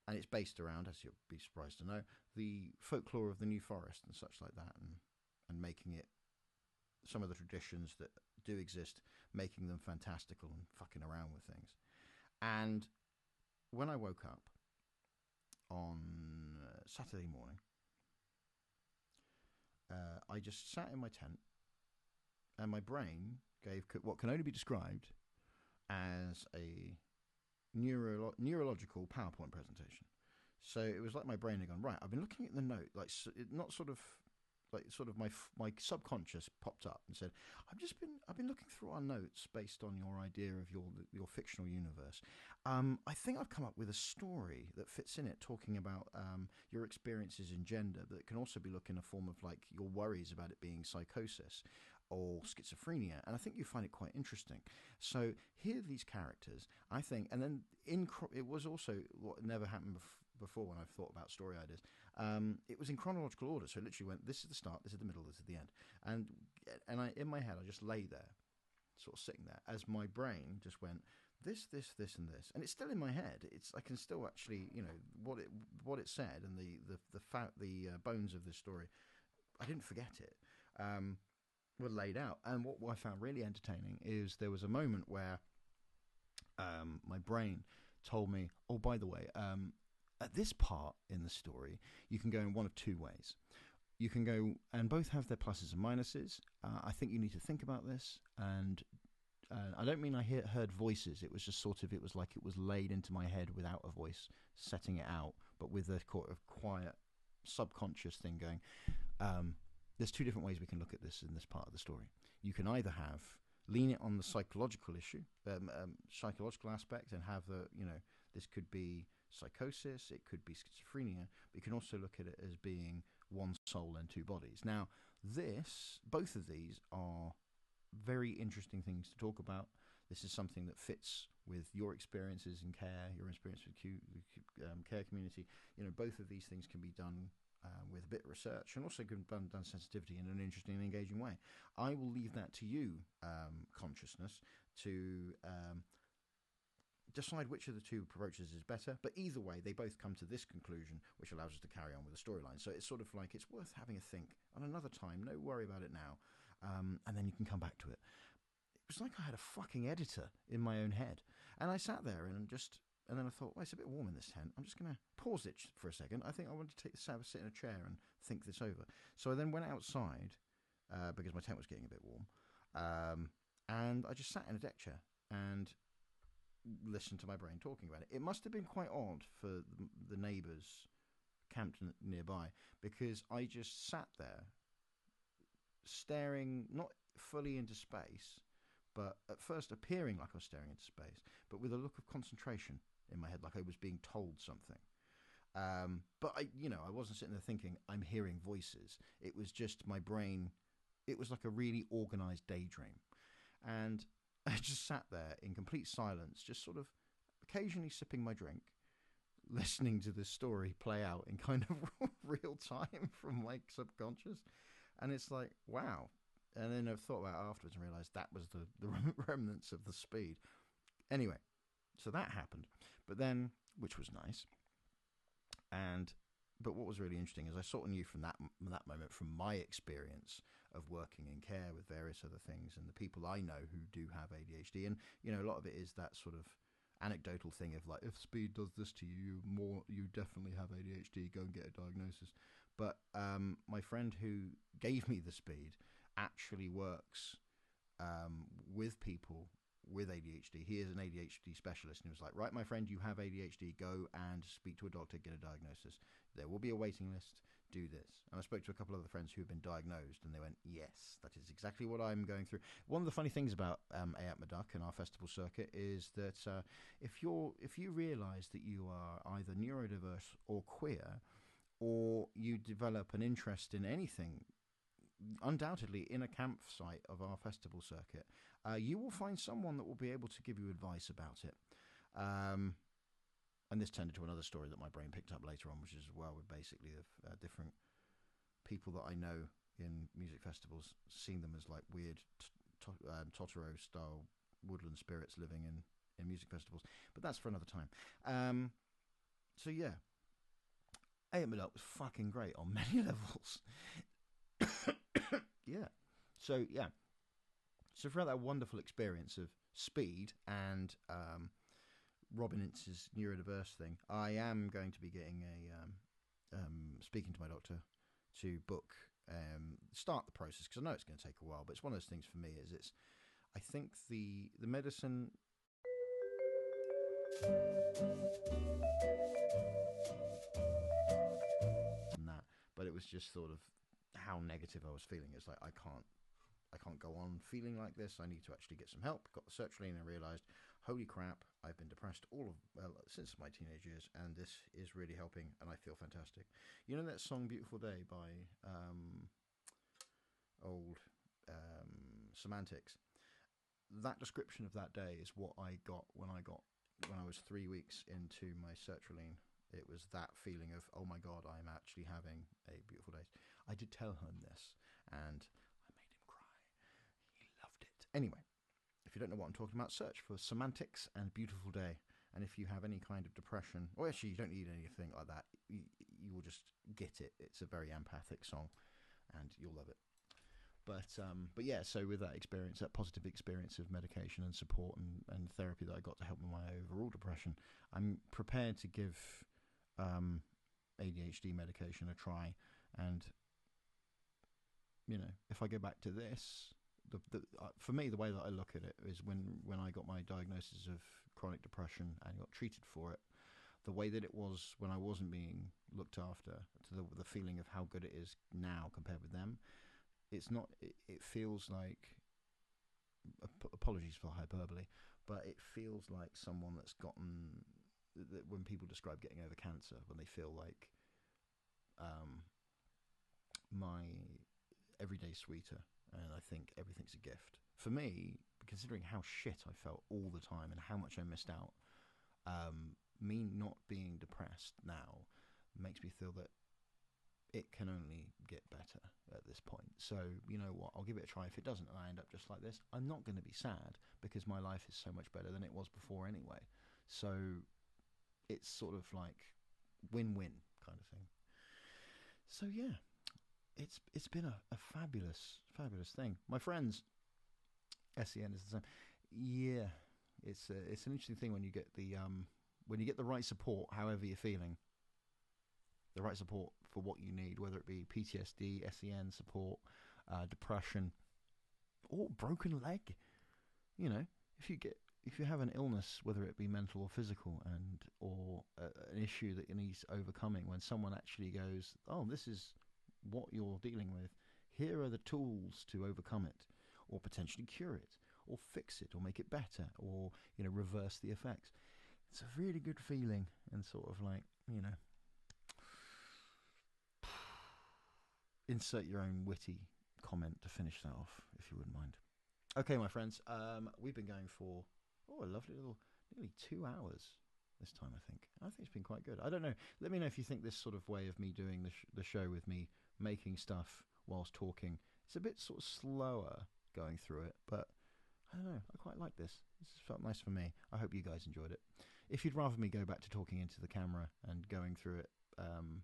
And it's based around, as you'll be surprised to know, the folklore of the New Forest and such like that, and making it some of the traditions that do exist, making them fantastical and fucking around with things. And when I woke up on Saturday morning, I just sat in my tent, and my brain gave what can only be described as a neurological PowerPoint presentation. So it was like my brain had gone, right, I've been looking at the note, like, not sort of like, sort of my subconscious popped up and said, I've been looking through our notes based on your idea of your fictional universe. I think I've come up with a story that fits in it, talking about your experiences in gender, but it can also be looked in a form of like your worries about it being psychosis or schizophrenia, and I think you find it quite interesting. So here are these characters, I think, and then it was also what never happened before when I've thought about story ideas. It was in chronological order, so it literally went, this is the start, this is the middle, this is the end, and I, in my head, I just lay there, sort of sitting there, as my brain just went, this, and this, and it's still in my head. I can still actually, you know, what it said, and the bones of this story, I didn't forget it. were laid out. And what I found really entertaining is there was a moment where my brain told me, oh, by the way, at this part in the story, you can go in one of two ways. You can go, and both have their pluses and minuses. I think you need to think about this. And I don't mean I heard voices. It was just sort of, it was like it was laid into my head without a voice setting it out, but with a sort of quiet subconscious thing going. There's two different ways we can look at this in this part of the story. You can either lean it on the psychological issue, psychological aspect, and have this could be psychosis, it could be schizophrenia, but you can also look at it as being one soul and two bodies. Now, both of these are very interesting things to talk about. This is something that fits with your experiences in care, your experience with care community. Both of these things can be done with a bit of research, and also can be done sensitivity in an interesting and engaging way. I will leave that to you, consciousness, to decide which of the two approaches is better. But either way, they both come to this conclusion, which allows us to carry on with the storyline. So it's sort of like, it's worth having a think on another time. No worry about it now. And then you can come back to it. It was like I had a fucking editor in my own head. And I sat there and then I thought, well, it's a bit warm in this tent. I'm just going to pause it for a second. I think I want to sit in a chair and think this over. So I then went outside because my tent was getting a bit warm. And I just sat in a deck chair and listened to my brain talking about it. It must have been quite odd for the neighbours camped nearby, because I just sat there staring not fully into space, but at first appearing like I was staring into space, but with a look of concentration in my head, like I was being told something. But I wasn't sitting there thinking I'm hearing voices. It was just my brain. It was like a really organised daydream. And I just sat there in complete silence, just sort of occasionally sipping my drink, listening to this story play out in kind of real time from my subconscious. And it's like, wow. And then I've thought about it afterwards and realised that was the remnants of the speed. Anyway, so that happened. But then, which was nice. But what was really interesting is I sort of knew from that moment, from my experience of working in care with various other things and the people I know who do have ADHD. And, a lot of it is that sort of anecdotal thing of like, if speed does this to you, you definitely have ADHD, go and get a diagnosis. But my friend who gave me the speed actually works with people with ADHD. He is an ADHD specialist, and he was like, right, my friend, you have ADHD, go and speak to a doctor, get a diagnosis. There will be a waiting list, do this. And I spoke to a couple of other friends who have been diagnosed, and they went, yes, that is exactly what I'm going through. One of the funny things about AUBREY and our festival circuit is that if you realise that you are either neurodiverse or queer, or you develop an interest in anything, undoubtedly in a campsite of our festival circuit, you will find someone that will be able to give you advice about it. And this turned into another story that my brain picked up later on, which is, well, with basically different people that I know in music festivals, seeing them as like weird Totoro-style woodland spirits living in music festivals. But that's for another time. So yeah, AUBREY was fucking great on many levels. Yeah. So throughout that wonderful experience of speed and Robin Ince's neurodiverse thing, I am going to be getting speaking to my doctor to start the process, because I know it's going to take a while, but it's one of those things for me is I think the medicine and that, but it was just sort of how negative I was feeling. It's like I can't go on feeling like this. I need to actually get some help. Got the sertraline and realised, holy crap, I've been depressed since my teenage years, and this is really helping, and I feel fantastic. You know that song "Beautiful Day" by old Semantics? That description of that day is what I got when I was 3 weeks into my sertraline. It was that feeling of, oh my God, I'm actually having a beautiful day. I did tell him this, and I made him cry. He loved it. Anyway, if you don't know what I'm talking about, search for Semantics and Beautiful Day. And if you have any kind of depression, or actually you don't need anything like that, you will just get it. It's a very empathic song, and you'll love it. But yeah, so with that experience, that positive experience of medication and support and therapy that I got to help with my overall depression, I'm prepared to give ADHD medication a try. And if I go back to this, for me, the way that I look at it is when I got my diagnosis of chronic depression and got treated for it, the way that it was when I wasn't being looked after, to the feeling of how good it is now compared with them. It's not. It feels like. Apologies for hyperbole, but it feels like someone that's gotten. When people describe getting over cancer, when they feel like, my everyday's sweeter, and I think everything's a gift. For me, considering how shit I felt all the time and how much I missed out, me not being depressed now makes me feel that it can only get better at this point. So, you know what, I'll give it a try. If it doesn't and I end up just like this, I'm not going to be sad, because my life is so much better than it was before anyway. So it's sort of like win-win kind of thing. So yeah, it's been a fabulous thing. My friends, SEN is the same. Yeah, it's an interesting thing when you get the right support, however you're feeling. The right support for what you need, whether it be PTSD, SEN support, depression, or broken leg. If you have an illness, whether it be mental or physical, or an issue that needs overcoming, when someone actually goes, "Oh, this is what you're dealing with. Here are the tools to overcome it, or potentially cure it, or fix it, or make it better, or reverse the effects." It's a really good feeling, and sort of like insert your own witty comment to finish that off, if you wouldn't mind. Okay, my friends, we've been going for a lovely little nearly 2 hours this time. I think it's been quite good. I don't know. Let me know if you think this sort of way of me doing the show, with me making stuff whilst talking, it's a bit sort of slower going through it, but I don't know. I quite like this. This felt nice for me. I hope you guys enjoyed it. If you'd rather me go back to talking into the camera and going through it, and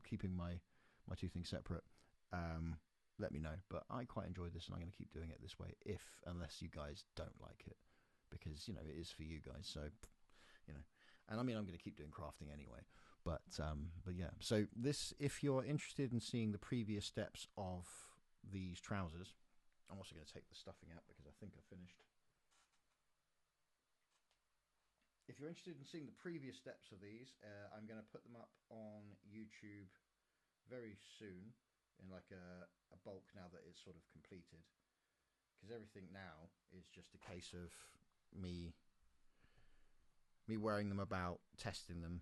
keeping my two things separate, let me know. But I quite enjoyed this, and I'm going to keep doing it this way, unless you guys don't like it, because it is for you guys. So and I mean, I'm going to keep doing crafting anyway. But yeah. So this, if you're interested in seeing the previous steps of these trousers, I'm also going to take the stuffing out because I think I finished. If you're interested in seeing the previous steps of these, I'm going to put them up on YouTube very soon, in like a bulk, now that it's sort of completed, because everything now is just a case of me wearing them about, testing them,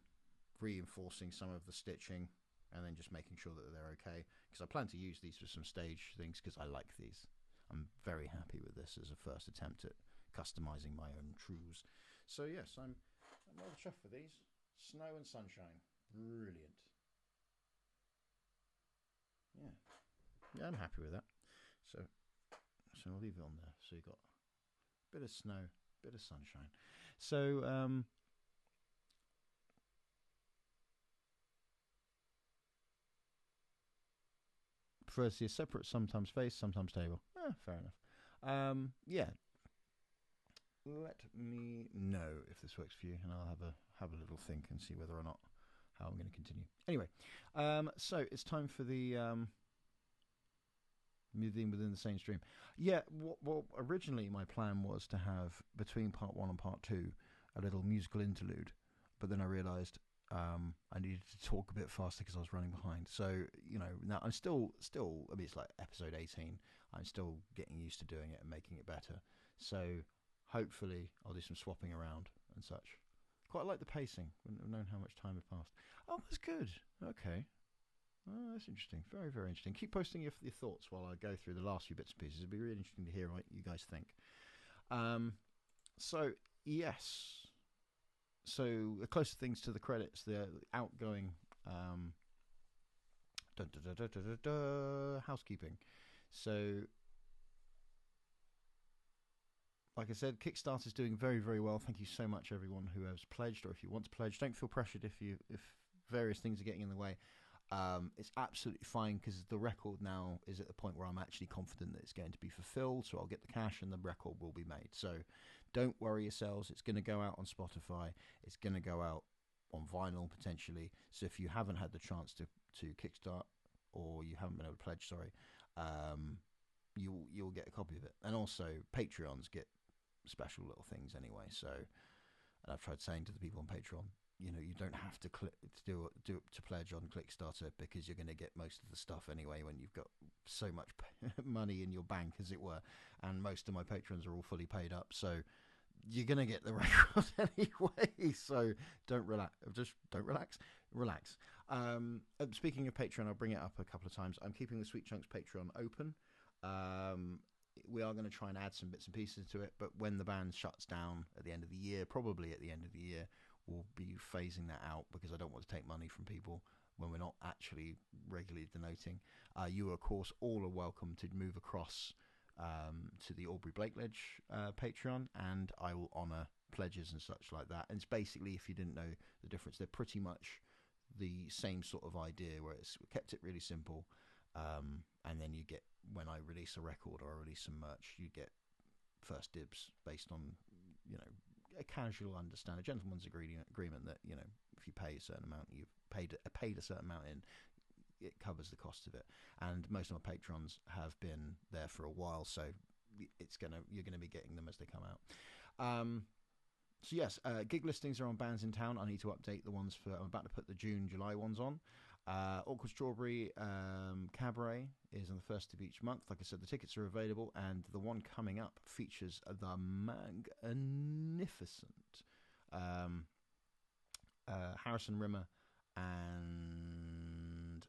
reinforcing some of the stitching, and then just making sure that they're okay, because I plan to use these for some stage things, because I like these. I'm very happy with this as a first attempt at customizing my own trews. So yes, I'm rather chuffed with these. Snow and sunshine, brilliant. Yeah, I'm happy with that. So I'll leave it on there. So you've got a bit of snow, bit of sunshine. So prefer to see a separate, sometimes face, sometimes table. Fair enough. Yeah. Let me know if this works for you, and I'll have a little think and see whether or not how I'm going to continue. Anyway, so it's time for the moving within the same stream. Yeah, well, originally my plan was to have, between part 1 and part 2, a little musical interlude, but then I realised I needed to talk a bit faster because I was running behind. So now I'm still. I mean, it's like episode 18. I'm still getting used to doing it and making it better. So hopefully I'll do some swapping around and such. Quite like the pacing. Wouldn't have known how much time had passed. Oh, that's good. Okay. Oh, that's interesting. Very, very interesting. Keep posting your thoughts while I go through the last few bits and pieces. It'd be really interesting to hear what you guys think. So, yes. So, the closer things to the credits, the outgoing housekeeping. So, like I said, Kickstarter's doing very, very well. Thank you so much, everyone who has pledged, or if you want to pledge. Don't feel pressured if various things are getting in the way. It's absolutely fine because the record now is at the point where I'm actually confident that it's going to be fulfilled. So I'll get the cash and the record will be made. So don't worry yourselves. It's going to go out on Spotify. It's going to go out on vinyl potentially. So if you haven't had the chance to kickstart, or you haven't been able to pledge, sorry, you'll get a copy of it. And also Patreons get special little things anyway. So, and I've tried saying to the people on Patreon, you know, you don't have to to pledge on Kickstarter because you're going to get most of the stuff anyway when you've got so much money in your bank, as it were. And most of my patrons are all fully paid up, so you're going to get the record anyway. So don't relax. Speaking of Patreon, I'll bring it up a couple of times. I'm keeping the Sweetchunks Patreon open. We are going to try and add some bits and pieces to it, but when the band shuts down at the end of the year, probably at the end of the year, we'll be phasing that out because I don't want to take money from people when we're not actually regularly donating. You, of course, all are welcome to move across to the Aubrey Blakeledge Patreon, and I will honour pledges and such like that. And it's basically, if you didn't know the difference, they're pretty much the same sort of idea, where it's kept it really simple, and then you get, when I release a record or I release some merch, you get first dibs based on, you know, a casual understanding, a gentleman's agreement that, you know, if you pay a certain amount, you've paid a certain amount in, it covers the cost of it. And most of my patrons have been there for a while, so you're gonna be getting them as they come out. So yes, gig listings are on bands in town. I need to update the ones I'm about to put the June, July ones on. Awkward Strawberry Cabaret is on the first of each month. Like I said, the tickets are available, and the one coming up features the magnificent Harrison Rimmer and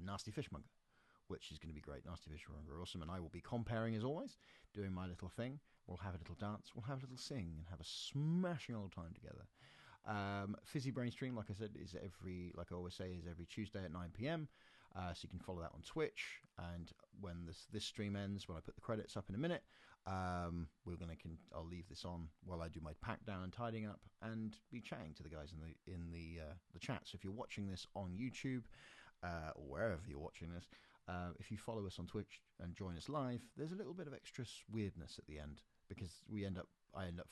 Nasty Fishmonger, which is going to be great. Nasty Fishmonger are awesome, and I will be comparing as always, doing my little thing. We'll have a little dance, we'll have a little sing, and have a smashing old time together. Fizzy Brainstream, like I said, is like I always say, is every Tuesday at 9 p.m. So you can follow that on Twitch. And when this stream ends, when I put the credits up in a minute, I'll leave this on while I do my pack down and tidying up, and be chatting to the guys in the chat. So if you're watching this on YouTube, or wherever you're watching this, if you follow us on Twitch and join us live, there's a little bit of extra weirdness at the end, because I end up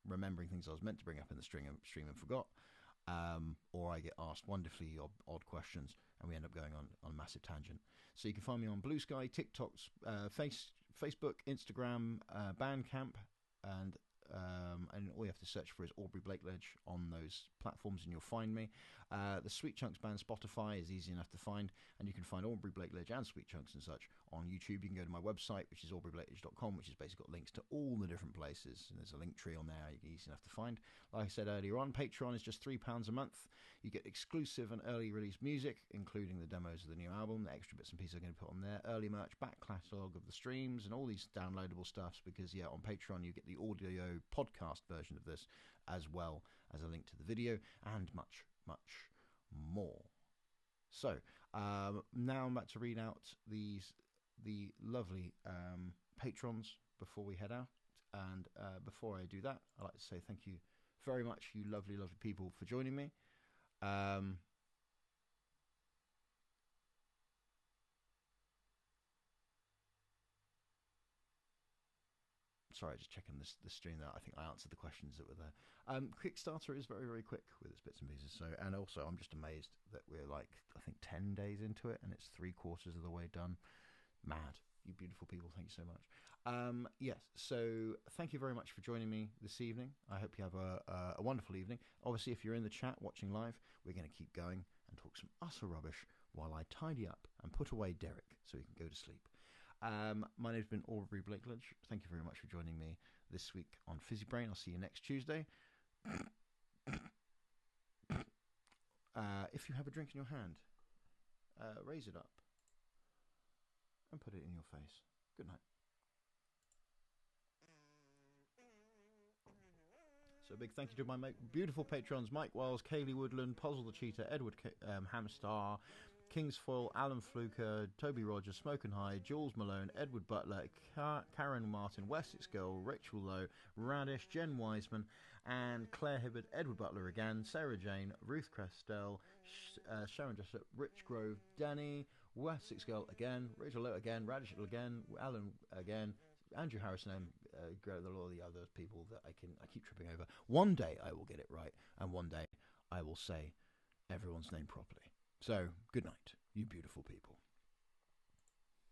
remembering things I was meant to bring up in the stream and forgot, or I get asked wonderfully odd questions, and we end up going on a massive tangent. So you can find me on Blue Sky, TikToks, Facebook, Instagram, Bandcamp, and all you have to search for is Aubrey Blakeledge on those platforms, and you'll find me. The Sweetchunks band Spotify is easy enough to find, and you can find Aubrey Blakeledge and Sweetchunks and such on YouTube. You can go to my website, which is aubreyblakeledge.com, which has basically got links to all the different places, and there's a link tree on there, easy enough to find. Like I said earlier on, Patreon is just £3 a month. You get exclusive and early release music, including the demos of the new album, the extra bits and pieces I'm going to put on there, early merch, back catalogue of the streams, and all these downloadable stuffs, because on Patreon you get the audio podcast version of this, as well as a link to the video, and much, much more. So now I'm about to read out the lovely patrons before we head out, and before I do that, I'd like to say thank you very much, you lovely people, for joining me. Sorry, just checking this stream there. I think I answered the questions that were there. Kickstarter is very, very quick with its bits and pieces. So, and also, I'm just amazed that we're like, I think 10 days into it, and it's 3/4 of the way done. Mad. You beautiful people, thank you so much. Yes, so thank you very much for joining me this evening. I hope you have a wonderful evening. Obviously, if you're in the chat watching live, we're going to keep going and talk some utter rubbish while I tidy up and put away Derek so he can go to sleep. My name's been Aubrey Blakeledge. Thank you very much for joining me this week on Fizzy Brain. I'll see you next Tuesday. If you have a drink in your hand, raise it up and put it in your face. Good night. So a big thank you to my beautiful patrons, Mike Wells, Kaylee Woodland, Puzzle the Cheetah, Edward Hamstar, Kingsfoil, Alan Fluker, Toby Rogers, Smoke and High, Jules Malone, Edward Butler, Karen Martin, Wessex Girl, Rachel Lowe, Radish, Jen Wiseman, and Claire Hibbard, Edward Butler again, Sarah Jane, Ruth Crestel, Sharon Jessup, Rich Grove, Danny, Wessex Girl again, Rachel Lowe again, Radish again, Alan again, Andrew Harrison, and all the other people that I keep tripping over. One day I will get it right, and one day I will say everyone's name properly. So, good night, you beautiful people.